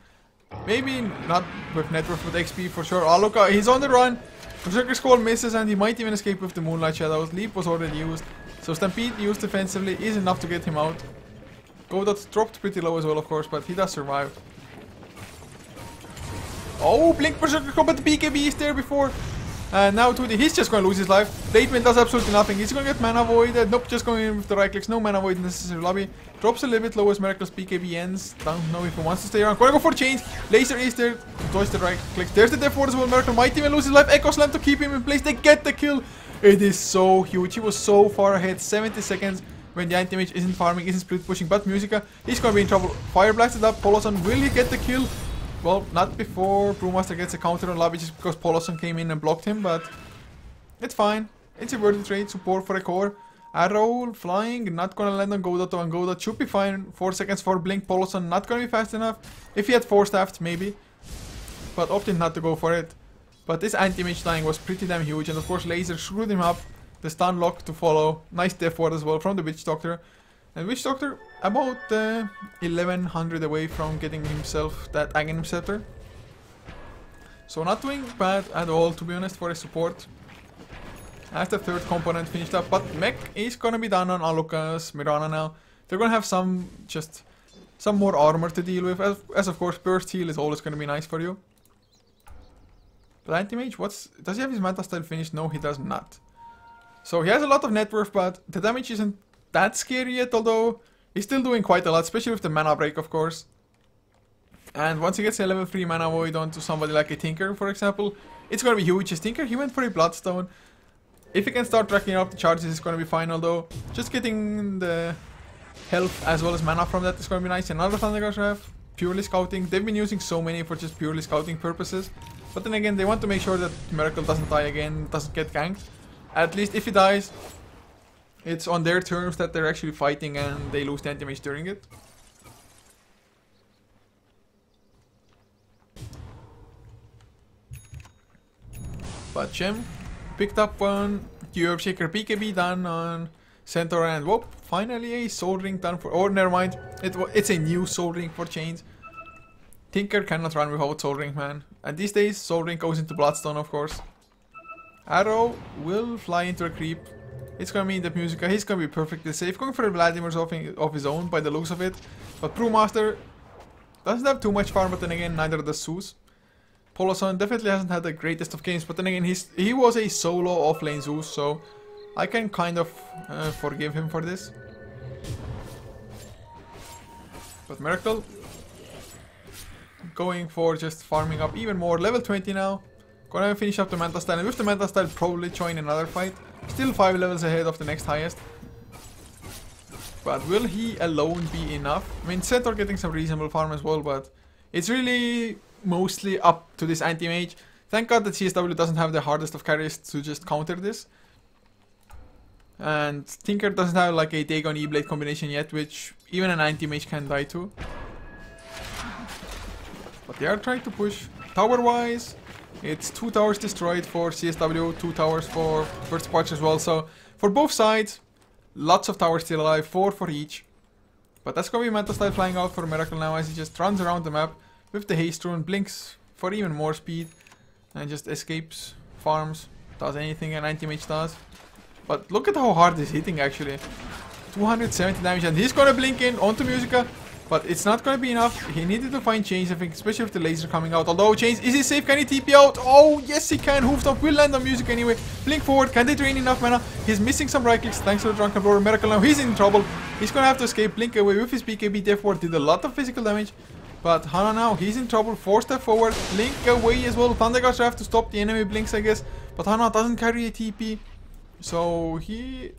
Maybe not with net worth, with XP for sure. Oh, look, he's on the run. Berserker Skull misses and he might even escape with the Moonlight Shadows. Leap was already used. So Stampede used defensively is enough to get him out. Godot dropped pretty low as well, of course, but he does survive. Oh, Blink Berserker Skull, but the BKB is there before. And now 2D, he's just going to lose his life. Bladewind does absolutely nothing. He's going to get mana voided. Nope, just going in with the right clicks. No mana void in necessary lobby. Drops a little bit low as Miracle's BKB ends. Don't know if he wants to stay around. Gonna go for change. Laser is there. Dodge the right clicks. There's the death ward as well. Miracle might even lose his life. Echo Slam to keep him in place. They get the kill. It is so huge. He was so far ahead. 70 seconds when the anti-mage isn't farming, isn't split pushing. But Musica, he's going to be in trouble. Fire blasted up. Poloson, will he get the kill? Well, not before Brewmaster gets a counter on lobby just because Poloson came in and blocked him, but it's fine. It's a worthy trade. Support for a core. Arrow flying, not gonna land on Godot, and Godot should be fine. 4 seconds for Blink. Poloson not gonna be fast enough. If he had 4 staffed, maybe. But opted not to go for it. But this anti-mage dying was pretty damn huge, and of course Laser screwed him up. The stun lock to follow. Nice death ward as well from the Witch Doctor. And Witch Doctor about 1100 away from getting himself that Aghanim Scepter. So not doing bad at all, to be honest, for a support. As the third component finished up, but mech is gonna be done on Alucard's Mirana now. They're gonna have some more armor to deal with, as of course burst heal is always gonna be nice for you. But anti-mage, does he have his Manta style finished? No, he does not. So he has a lot of net worth, but the damage isn't that scary yet, although he's still doing quite a lot, especially with the mana break, of course. And once he gets a level 3 mana void onto somebody like a Tinker, for example, it's gonna be huge. His Tinker, he went for a Bloodstone. If he can start racking up the charges, it's gonna be fine, although just getting the health as well as mana from that is gonna be nice. Another Thunderguard Ref, purely scouting. They've been using so many for just purely scouting purposes. But then again, they want to make sure that Miracle doesn't die again, doesn't get ganked. At least if he dies, it's on their terms that they're actually fighting and they lose the anti-mage during it. But Gem picked up one Earth Shaker BKB done on Centaur, and whoop, finally a Soul Ring done for, oh never mind, it's a new Soul Ring for Chains. Tinker cannot run without Soul Ring, man. And these days Soul Ring goes into Bloodstone, of course. Arrow will fly into a creep. It's gonna mean that Musica, he's gonna be perfectly safe. Going for a Vladimir's of his own by the looks of it. But Brewmaster doesn't have too much farm, but then again neither does Zeus. Poloson definitely hasn't had the greatest of games, but then again he was a solo offlane Zeus, so I can kind of forgive him for this. But Miracle going for just farming up even more. Level 20 now. Gonna finish up the Manta Style, and with the Manta Style probably join another fight. Still 5 levels ahead of the next highest. But will he alone be enough? I mean, Centaur getting some reasonable farm as well, but it's really mostly up to this anti-mage. Thank god that CsW doesn't have the hardest of carries to just counter this. And Tinker doesn't have like a Dagon E-Blade combination yet, which even an anti-mage can die to. But they are trying to push. Tower-wise, it's 2 towers destroyed for CsW, 2 towers for First Parts as well. So for both sides, lots of towers still alive, 4 for each. But that's gonna be Manta Style flying out for Miracle now as he just runs around the map with the haste rune, blinks for even more speed, and just escapes, farms, does anything an anti-mage does. But look at how hard he's hitting actually. 270 damage, and he's gonna blink in onto Musica. But it's not gonna be enough. He needed to find Chains, I think, especially with the laser coming out. Although Chains, is he safe? Can he TP out? Oh, yes he can. Hoofstomp will land on Music anyway. Blink forward. Can they drain enough mana? He's missing some right clicks thanks to the Drunken Blower. Miracle now, he's in trouble. He's gonna have to escape. Blink away with his BKB. Death Ward did a lot of physical damage. But Hana now, he's in trouble. 4 step forward. Blink away as well. Thunderguards have to stop the enemy blinks, I guess. But Hana doesn't carry a TP. So he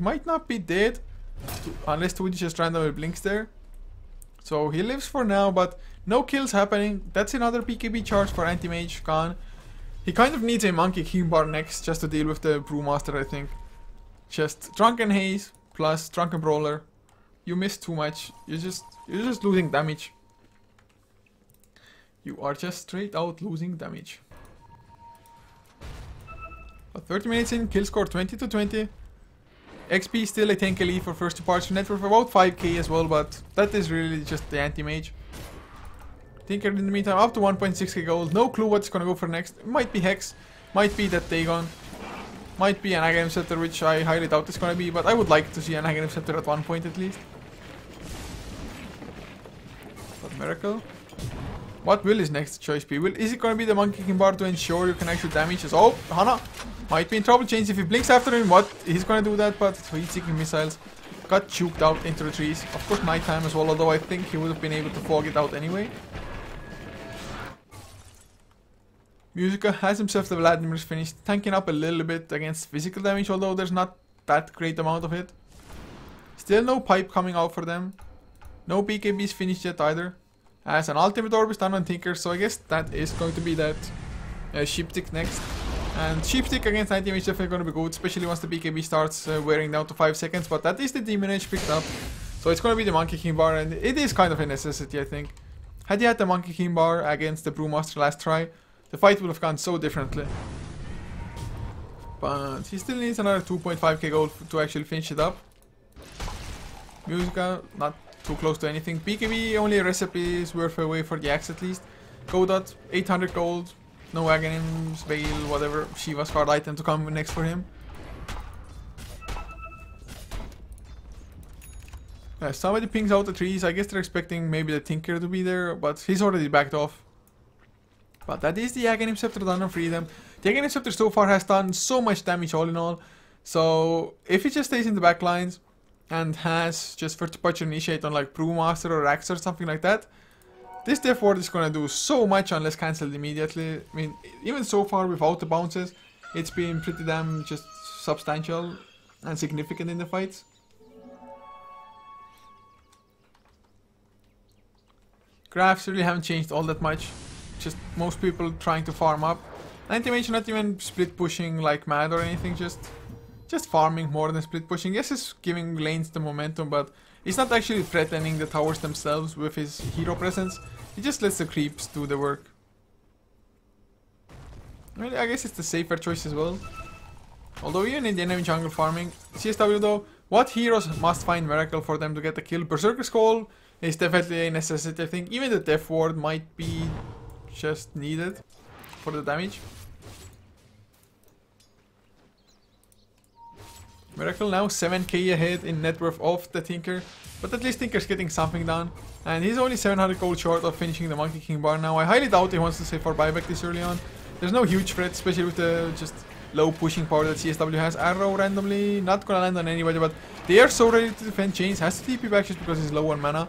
might not be dead. Unless Twitch just randomly blinks there. So he lives for now, but no kills happening. That's another BKB charge for anti-mage gone. He kind of needs a Monkey King bar next just to deal with the Brewmaster, I think. Just Drunken Haze plus Drunken Brawler. You miss too much. You're just losing damage. You are just straight out losing damage. But 30 minutes in, kill score 20 to 20. XP still a 10k lead for first departure, net worth about 5k as well, but that is really just the anti-mage. Tinker in the meantime up to 1.6k gold. No clue what it's gonna go for next. It might be Hex, might be that Dagon, might be an Aghanim Scepter, which I highly doubt it's gonna be, but I would like to see an Aghanim Scepter at one point at least. But Miracle. What will his next choice be? Is it gonna be the Monkey King bar to ensure you can actually damage us? Oh, Hana might be in trouble. Change if he blinks after him. What? He's gonna do that, but heat-seeking missiles got choked out into the trees. Of course, nighttime as well, although I think he would have been able to fog it out anyway. Musica has himself the Vladimir's finished, tanking up a little bit against physical damage, although there's not that great amount of it. Still no pipe coming out for them. No BKBs finished yet either. As an ultimate orb is done on Tinker, so I guess that is going to be that Sheepstick next. And Sheepstick against 90 damage is definitely going to be good, especially once the BKB starts wearing down to 5 seconds, but that is the Demon Edge picked up. So it's going to be the Monkey King bar, and it is kind of a necessity, I think. Had he had the Monkey King bar against the Brewmaster last try, the fight would have gone so differently. But he still needs another 2.5k gold to actually finish it up. Musica, not too close to anything. BKB, only a recipe is worth away for the axe at least. Godot, 800 gold. No Aghanims, Veil, whatever Shiva's card item to come next for him. Yeah, somebody pings out the trees. I guess they're expecting maybe the Tinker to be there, but he's already backed off. But that is the Aghanim Scepter done on Freedom. The Aghanim Scepter so far has done so much damage all in all. So if it just stays in the back lines and has just first punch initiate on like Brewmaster or Axe or something like that, this Death Ward is gonna do so much unless cancelled immediately. I mean, even so far without the bounces, it's been pretty damn just substantial and significant in the fights. Graphs really haven't changed all that much. Just most people trying to farm up. 90 damage, not even split pushing like mad or anything, just farming more than split pushing. Yes, it's giving lanes the momentum, but he's not actually threatening the towers themselves with his hero presence. He just lets the creeps do the work. Well, I guess it's the safer choice as well. Although even in the enemy jungle farming, CsW though, what heroes must find Miracle for them to get the kill? Berserker's Call is definitely a necessity, I think. Even the Death Ward might be just needed for the damage. Miracle now 7k ahead in net worth of the Tinker, but at least Tinker's getting something done. And he's only 700 gold short of finishing the Monkey King bar now. I highly doubt he wants to save for buyback this early on. There's no huge threat, especially with the just low pushing power that CsW has. Arrow randomly, not gonna land on anybody, but they are so ready to defend. Chains has to TP back just because he's low on mana.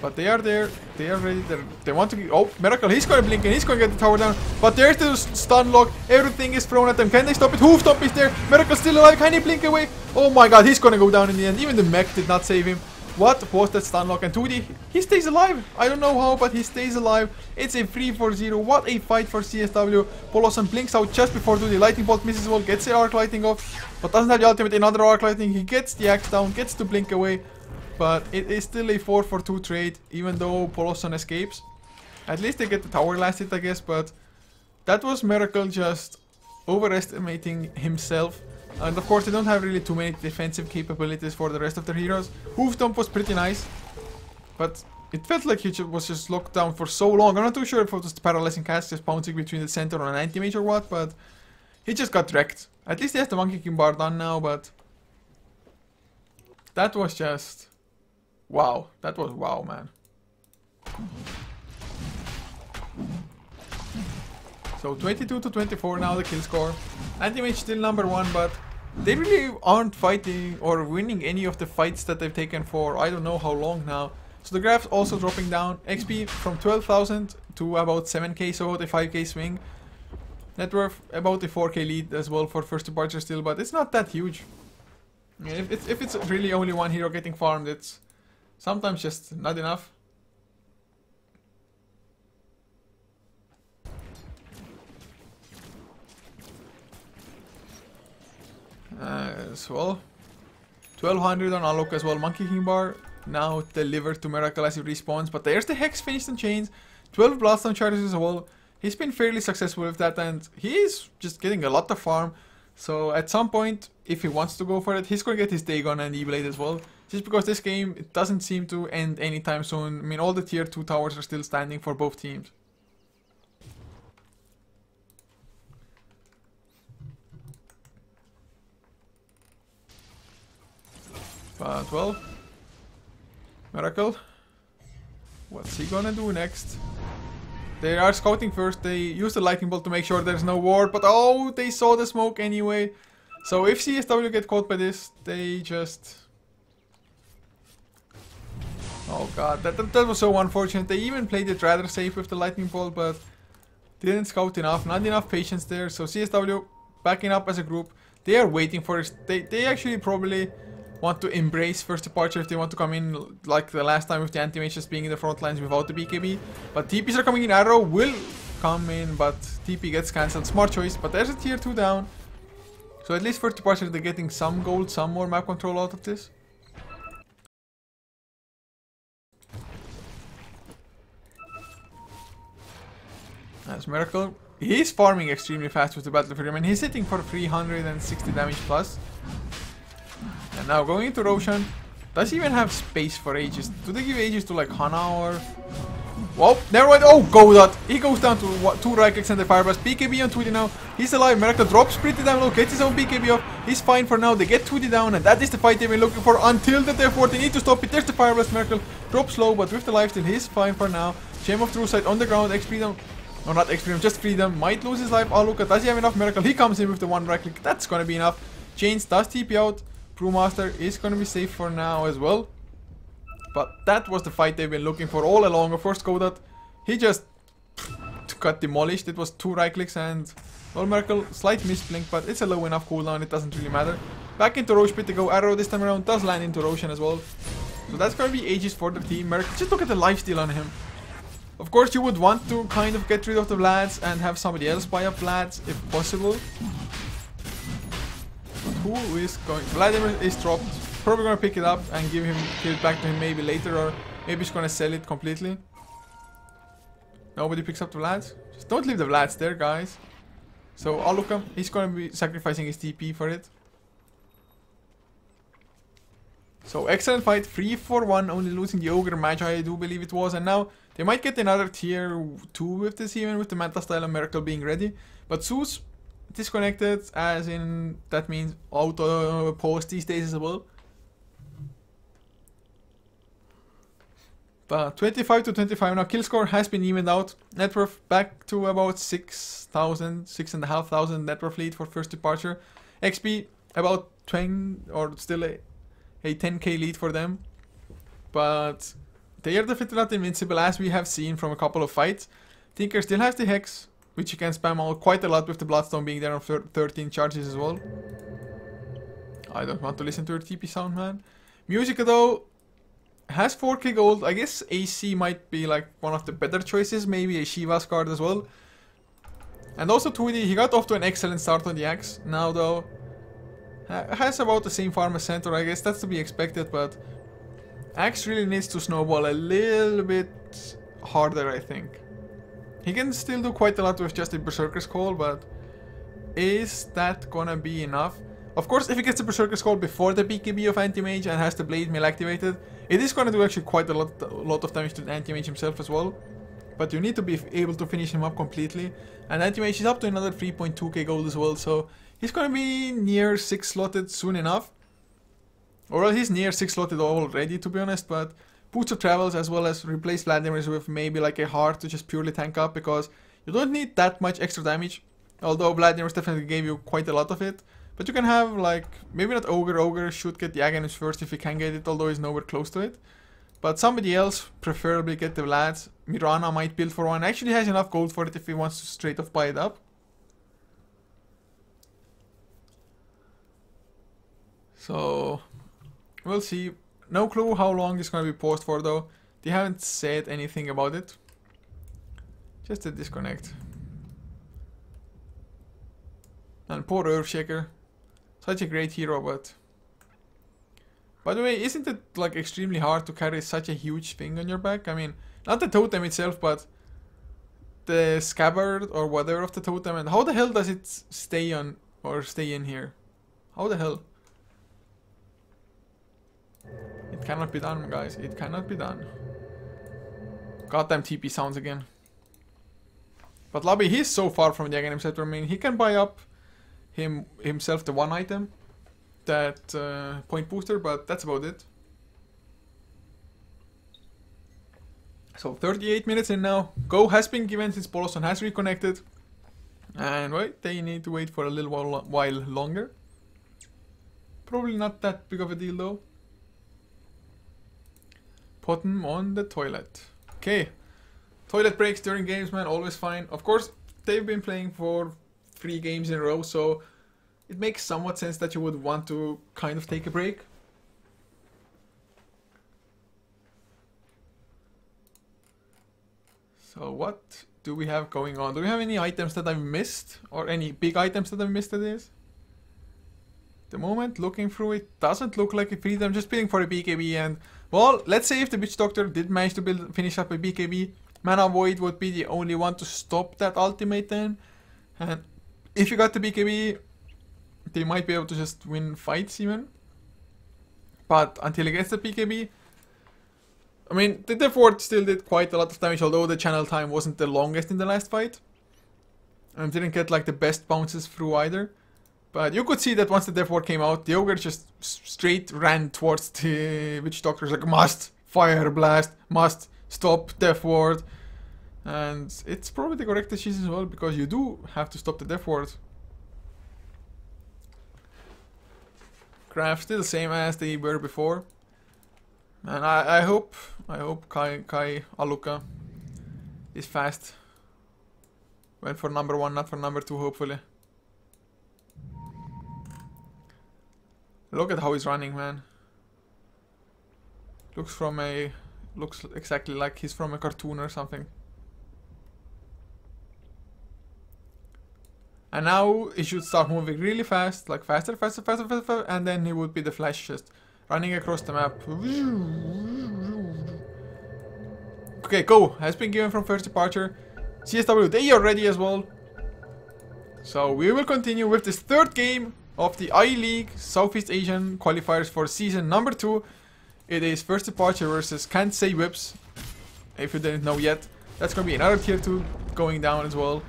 But they are there, they are ready, they want to... Oh, Miracle, he's gonna blink and he's gonna get the tower down. But there's the stun lock, everything is thrown at them. Can they stop it? Hoof Stomp is there, Miracle's still alive, can he blink away? Oh my god, he's gonna go down in the end. Even the mech did not save him. What was that stun lock? And 2D, he stays alive. I don't know how, but he stays alive. It's a 3-4-0. What a fight for CsW. Polosan blinks out just before 2D. Lightning Bolt misses well, gets the arc lightning off, but doesn't have the ultimate. Another arc lightning. He gets the axe down, gets to blink away. But it is still a 4-4-2 trade, even though Polosan escapes. At least they get the tower last hit, I guess, but that was Miracle just overestimating himself. And of course they don't have really too many defensive capabilities for the rest of their heroes. Hoof Stomp was pretty nice, but it felt like he was just locked down for so long. I'm not too sure if it was the paralyzing cast just bouncing between the center on an anti-mage or what, but he just got wrecked. At least he has the Monkey King bar done now, but that was just... wow. That was wow, man. So 22-24 now the kill score. Anti-mage still number 1, but they really aren't fighting or winning any of the fights that they've taken for I don't know how long now. So the graph's also dropping down. XP from 12,000 to about 7k, so about a 5k swing. Net worth about a 4k lead as well for first departure still, but it's not that huge. I mean, if it's really only one hero getting farmed, it's sometimes just not enough. As well, 1200 on Alok as well. Monkey King bar now delivered to Miracle as he respawns, but there's the Hex finished on chains. 12 Bloodstone charges as well. He's been fairly successful with that, and he's just getting a lot of farm. So at some point, if he wants to go for it, he's gonna get his Dagon and E-Blade as well. Just because this game, it doesn't seem to end anytime soon. I mean, all the tier 2 towers are still standing for both teams. But, well, Miracle. What's he gonna do next? They are scouting first. They use the lightning bolt to make sure there's no ward. But, oh, they saw the smoke anyway. So, if CsW get caught by this, they just... Oh god, that was so unfortunate. They even played it rather safe with the lightning bolt, but didn't scout enough. Not enough patience there. So CsW backing up as a group. They are waiting for it. They actually probably want to embrace first departure if they want to come in like the last time with the anti-mage just being in the front lines without the BKB. But TPs are coming in. Arrow will come in, but TP gets cancelled. Smart choice, but there's a tier 2 down. So at least first departure they're getting some gold, some more map control out of this. That's Miracle. He's farming extremely fast with the Battle Fury. I mean, he's hitting for 360 damage plus. And now going into Roshan. Does he even have space for Aegis? Do they give Aegis to like Hana or... Whoa, never mind. Oh, Godot. He goes down to what, 2 right clicks and the Fire Blast. BKB on 2D now. He's alive. Miracle drops pretty damn low. Gets his own BKB off. He's fine for now. They get 2D down. And that is the fight they've been looking for until the T4. They need to stop it. There's the Fire Blast. Miracle drops low, but with the lifesteal, he's fine for now. Shame of True Sight on the ground. XP down. No, not XP, just Freedom. Might lose his life. Oh, look at, does he have enough Miracle? He comes in with the 1 right click. That's gonna be enough. Chains does TP out. Brewmaster is gonna be safe for now as well. But that was the fight they've been looking for all along. Of course, Godot, he just got demolished. It was 2 right clicks and... Well, Miracle, slight misblink, but it's a low enough cooldown. It doesn't really matter. Back into Roche Pit to go. Arrow this time around does land into Roshan as well. So that's gonna be Aegis for the team. Miracle, just look at the lifesteal on him. Of course, you would want to kind of get rid of the Vlads and have somebody else buy up Vlads if possible. But who is going? Vladimir is dropped. Probably gonna pick it up and give it back to him maybe later, or maybe he's gonna sell it completely. Nobody picks up the Vlads. Just don't leave the Vlads there, guys. So Aluka, he's gonna be sacrificing his TP for it. So excellent fight, 3-4-1, only losing the Ogre Magi, I do believe it was, and now they might get another tier 2 with this even with the Manta Style and Miracle being ready. But Zeus disconnected, as in that means auto pause these days as well. But 25 to 25 now, kill score has been evened out. Net worth back to about 6,000, 6,500 net worth lead for first departure. XP about 20 or still a 10k lead for them. But they are definitely not invincible, as we have seen from a couple of fights. Tinker still has the Hex, which you can spam out quite a lot with the Bloodstone being there on 13 charges as well. I don't want to listen to her TP sound, man. Musica though has 4k gold. I guess AC might be like one of the better choices. Maybe a Shiva's card as well. And also 2D, he got off to an excellent start on the Axe. Now though, has about the same farm as Centaur. I guess that's to be expected, but Axe really needs to snowball a little bit harder, I think. He can still do quite a lot with just a Berserker's Call, but is that gonna be enough? Of course, if he gets the Berserker's Call before the BKB of Anti-Mage and has the Blade Mail activated, it is gonna do actually quite a lot of damage to the Anti-Mage himself as well. But you need to be able to finish him up completely. And Anti-Mage is up to another 3.2k gold as well, so he's gonna be near 6 slotted soon enough. Or well, he's near 6 slotted already, to be honest, but Boots of Travels as well as replace Vladimir's with maybe like a Heart to just purely tank up, because you don't need that much extra damage. Although Vladimir's definitely gave you quite a lot of it. But you can have like, maybe not Ogre. Ogre should get the Aghanim first if he can get it, although he's nowhere close to it. But somebody else, preferably get the Vlads. Mirana might build for one. Actually has enough gold for it if he wants to straight off buy it up. So, we'll see. No clue how long it's going to be paused for though. They haven't said anything about it. Just a disconnect. And poor Earthshaker. Such a great hero, but... By the way, isn't it like extremely hard to carry such a huge thing on your back? I mean, not the totem itself, but the scabbard or whatever of the totem. And how the hell does it stay on or stay in here? How the hell? cannot be done, guys. It cannot be done. Goddamn TP sounds again. But Lobby, he's so far from the Aghanim Scepter. I mean, he can buy up himself the one item, that point booster, but that's about it. So 38 minutes in now. Go has been given since Poloson has reconnected. And wait, they need to wait for a little while longer. Probably not that big of a deal though. Put him on the toilet. Okay. Toilet breaks during games, man, always fine. Of course, they've been playing for 3 games in a row, so it makes somewhat sense that you would want to kind of take a break. So what do we have going on? Do we have any items that I've missed? Or any big items that I've missed at this? The moment, looking through it, doesn't look like a freed. I'm just bidding for a BKB, and well, let's say if the Witch Doctor did manage to finish up a BKB, Mana Void would be the only one to stop that ultimate then. And if you got the BKB, they might be able to just win fights even. But until he gets the BKB, I mean, the Death Ward still did quite a lot of damage, although the channel time wasn't the longest in the last fight. And didn't get like the best bounces through either. But you could see that once the Death Ward came out, the Ogre just straight ran towards the Witch Doctor. Like, must Fire Blast, must stop Death Ward. And it's probably the correct decision as well, because you do have to stop the Death Ward. Craft still the same as they were before. And I hope Kai Aluka is fast. Went for number 1, not for number 2, hopefully. Look at how he's running, man. Looks exactly like he's from a cartoon or something. And now he should start moving really fast, like faster, and then he would be the Flash just running across the map. Okay, go has been given from first departure. CsW, they are ready as well. So we will continue with this 3rd game of the I-League Southeast Asian qualifiers for season number 2. It is first departure versus Can't Say Whips. If you didn't know yet, that's gonna be another tier 2 going down as well.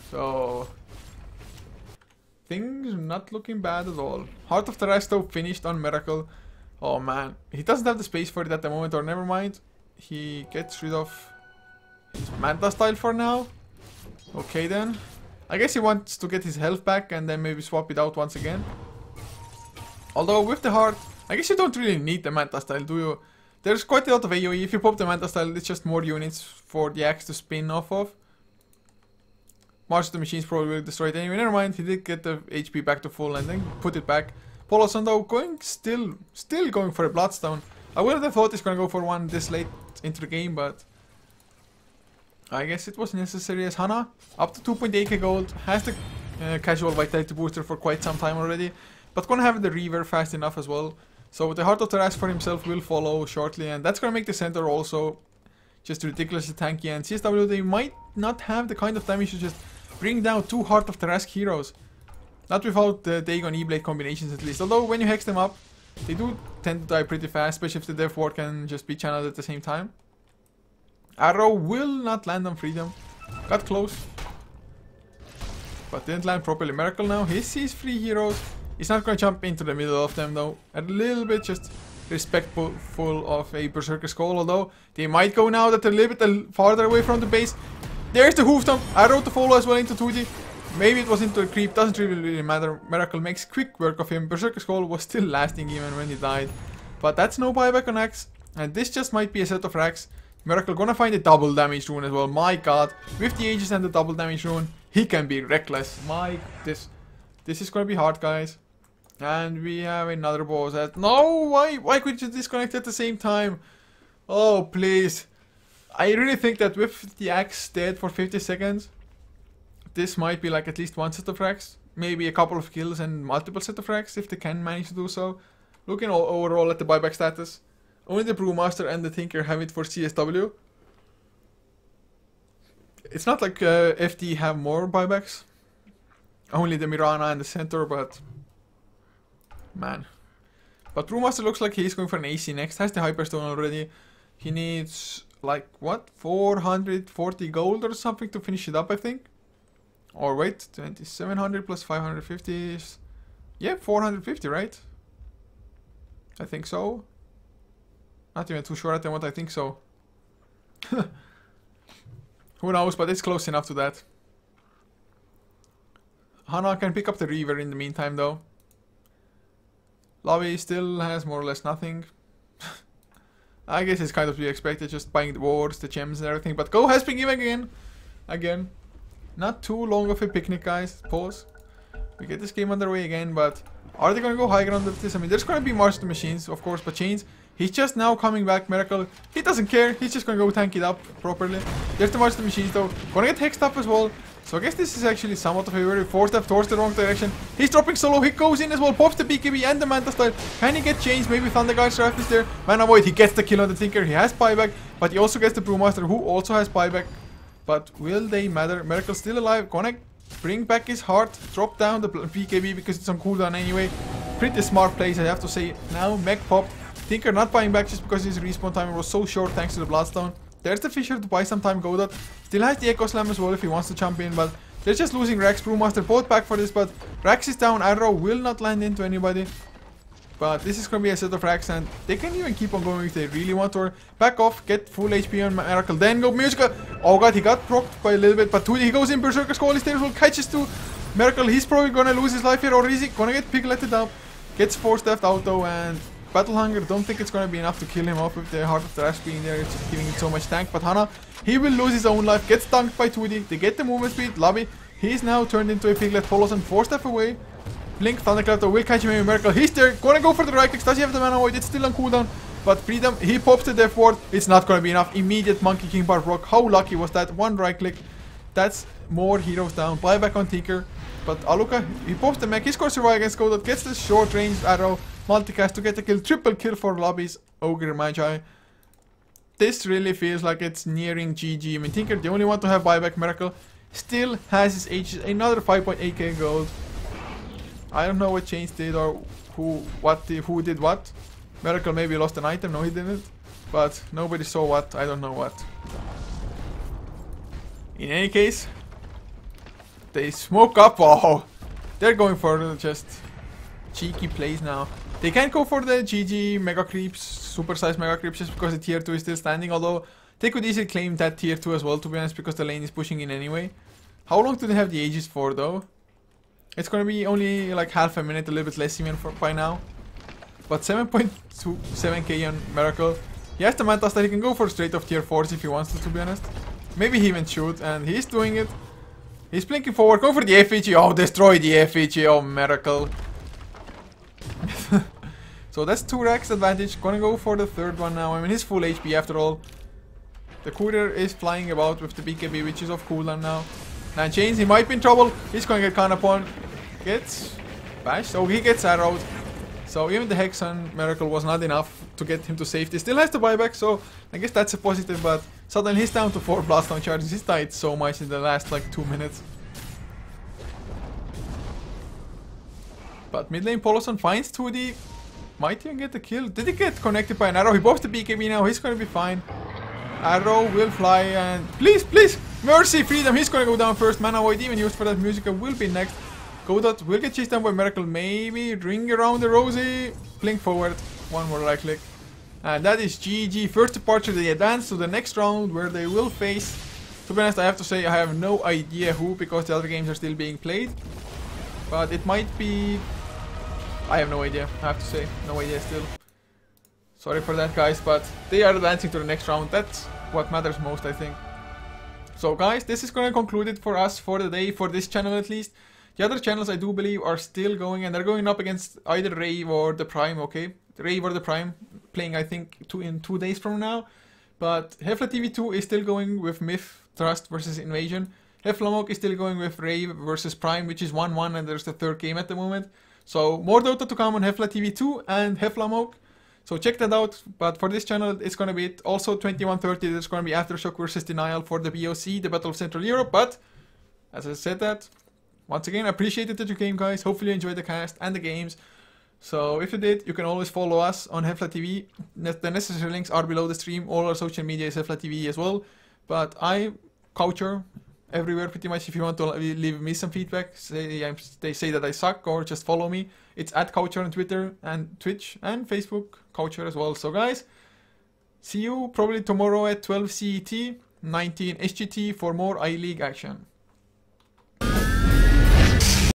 So things not looking bad at all. Heart of the Resto finished on Miracle. Oh man, he doesn't have the space for it at the moment, or never mind. He gets rid of his Manta style for now. Okay then. I guess he wants to get his health back and then maybe swap it out once again. Although with the heart, I guess you don't really need the Manta style, do you? There's quite a lot of AoE. If you pop the Manta style, it's just more units for the axe to spin off of. March of the Machines probably will destroy it anyway. Never mind, he did get the HP back to full and then put it back. Poloson though still going for a Bloodstone. I would have thought he's gonna go for one this late into the game, but I guess it was necessary as Hana, up to 2.8k gold, has the casual Vitality booster for quite some time already, but gonna have the Reaver fast enough as well. So the Heart of Taras for himself will follow shortly, and that's gonna make the center also just ridiculously tanky. And CsW, they might not have the kind of damage to just bring down 2 Heart of Tarask heroes. Not without the Dagon E-Blade combinations at least, although when you hex them up, they do tend to die pretty fast, especially if the Death Ward can just be channeled at the same time. Arrow will not land on Freedom. Got close. But didn't land properly. Miracle now. He sees 3 heroes. He's not going to jump into the middle of them though. A little bit just respectful of a Berserker Skull. Although they might go now that they're a little bit farther away from the base. There's the Hoof Stomp. Arrow to follow as well into 2D. Maybe it was into a creep. Doesn't really matter. Miracle makes quick work of him. Berserker Skull was still lasting even when he died. But that's no buyback on Axe. And this just might be a set of racks. Miracle gonna find a double damage rune as well. My god. With the Aegis and the double damage rune, he can be reckless. This is gonna be hard, guys. And we have another boss at... No! Why could you disconnect at the same time? Oh, please. I really think that with the axe dead for 50 seconds, this might be like at least one set of racks. Maybe a couple of kills and multiple set of racks if they can manage to do so. Looking overall at the buyback status, only the Brewmaster and the Tinker have it for CsW. It's not like FD have more buybacks. Only the Mirana and the Centaur, but... Man. But Brewmaster looks like he's going for an AC next. Has the Hyperstone already. He needs, like, what? 440 gold or something to finish it up, I think. Or wait, 2700 plus 550 is... Yeah, 450, right? I think so. Not even too sure at the moment, I think so. Who knows, but it's close enough to that. Hana can pick up the Reaver in the meantime, though. Lobby still has more or less nothing. I guess it's kind of to be expected, just buying the wards, the gems and everything. But Go has been given again. Not too long of a picnic, guys. Pause. We get this game underway again, but are they going to go high ground with this? I mean, there's going to be Mars the machines, of course, but Chains, he's just now coming back. Miracle, he doesn't care. He's just going to go tank it up properly. There's the Mars the machines, though. Going to get hexed up as well. So I guess this is actually somewhat of a very forced step towards the wrong direction. He's dropping solo. He goes in as well. Pops the BKB and the Manta style. Can he get Chains? Maybe Thunder Guard Strap is there. Mana Void. He gets the kill on the Tinker. He has buyback. But he also gets the Brewmaster, who also has buyback. But will they matter? Miracle still alive. Gonna bring back his heart. Drop down the BKB because it's on cooldown anyway. Pretty smart plays, I have to say. Now Mech popped. Tinker not buying back just because his respawn timer was so short thanks to the Bloodstone. There's the Fisher to buy some time. Godot still has the Echo Slam as well if he wants to jump in, but they're just losing Rex. Brewmaster both back for this, but Rex is down. Arrow will not land into anybody. But this is going to be a set of racks, and they can even keep on going if they really want to. Back off, get full HP on Miracle, then go Musica. Oh god, he got procced by a little bit, but he goes in Berserker Skull, he stays, catches to Miracle. He's probably going to lose his life here, or is he going to get pigletted up? Gets forced left out though, and Battle Hunger, don't think it's going to be enough to kill him off with the Heart of the Rash being there. It's just giving it so much tank. But Hana, he will lose his own life, gets dunked by 2D. They get the movement speed. Lobby, he's now turned into a piglet, follows him 4 steps away. Blink, Thunderclap will catch him in Miracle. He's there, gonna go for the right clicks. Does he have the Mana Void? It's still on cooldown. But Freedom, he pops the Death Ward. It's not gonna be enough. Immediate Monkey King Bar Rock. How lucky was that? 1 right click. That's more heroes down. Buyback on Tinker. But Aluka, he pops the mech. He's gonna survive against Godot. Gets the short range arrow. Multicast to get the kill. Triple kill for Lobby's Ogre Magi. This really feels like it's nearing GG. I mean, Tinker, the only one to have buyback. Miracle still has his Aegis. Another 5.8k gold. I don't know what Chains did or who did what. Miracle maybe lost an item. No, he didn't. But nobody saw what. I don't know what. In any case, they smoke up. Oh, they're going for just cheeky plays now. They can't go for the GG Mega Creeps, supersized Mega Creeps, just because the tier 2 is still standing. Although they could easily claim that tier 2 as well, to be honest, because the lane is pushing in anyway. How long do they have the Aegis for though? It's gonna be only like half a minute, a little bit less even by now. But 7.27k on Miracle. He has the Mantas that he can go for straight off tier 4s if he wants to be honest. Maybe he even should, and he's doing it. He's blinking forward, going for the FEG. Oh, destroy the FEG. Oh, Miracle. So that's 2 racks advantage. Gonna go for the third one now. I mean, he's full HP after all. The Courier is flying about with the BKB, which is off cooldown now. Now Chains, he might be in trouble. He's gonna get caught upon. Gets bashed. Oh, he gets arrowed. So even the Hex on Miracle was not enough to get him to safety. Still has the buyback, so I guess that's a positive. But suddenly he's down to 4 Blastdown charges. He's died so much in the last like 2 minutes. But mid lane Poloson finds 2D. Might even get the kill. Did he get connected by an arrow? He pops the BKB now. He's gonna be fine. Arrow will fly and please, please, mercy, Freedom. He's gonna go down first. Mana Void even used for that. Musica will be next. Godot will get chased down by Miracle. Maybe ring around the Rosie. Blink forward. 1 more right click. And that is GG. First departure. They advance to the next round where they will face. To be honest, I have to say I have no idea who, because the other games are still being played. But it might be... I have no idea, I have to say. No idea still. Sorry for that, guys, but they are advancing to the next round. That's what matters most, I think. So, guys, this is going to conclude it for us for the day, for this channel at least. The other channels, I do believe, are still going, and they're going up against either Rave or the Prime, okay? Rave or the Prime, playing, I think, in 2 days from now. But HeflaTV 2 is still going with Myth, Trust versus Invasion. HeflaMoke is still going with Rave versus Prime, which is 1-1, and there's the 3rd game at the moment. So, more Dota to come on HeflaTV 2 and HeflaMoke. So check that out. But for this channel, it's going to be it. Also, 21:30, there's going to be Aftershock versus Denial for the BOC, the Battle of Central Europe. But, as I said that, once again, I appreciate it that you came, guys. Hopefully you enjoyed the cast and the games. So if you did, you can always follow us on HeflaTV. The necessary links are below the stream. All our social media is HeflaTV as well. But I culture everywhere pretty much. If you want to leave me some feedback, they say that I suck, or just follow me. It's at culture on Twitter and Twitch and Facebook culture as well. So guys, see you probably tomorrow at 12 CET, 19 SGT for more iLeague action.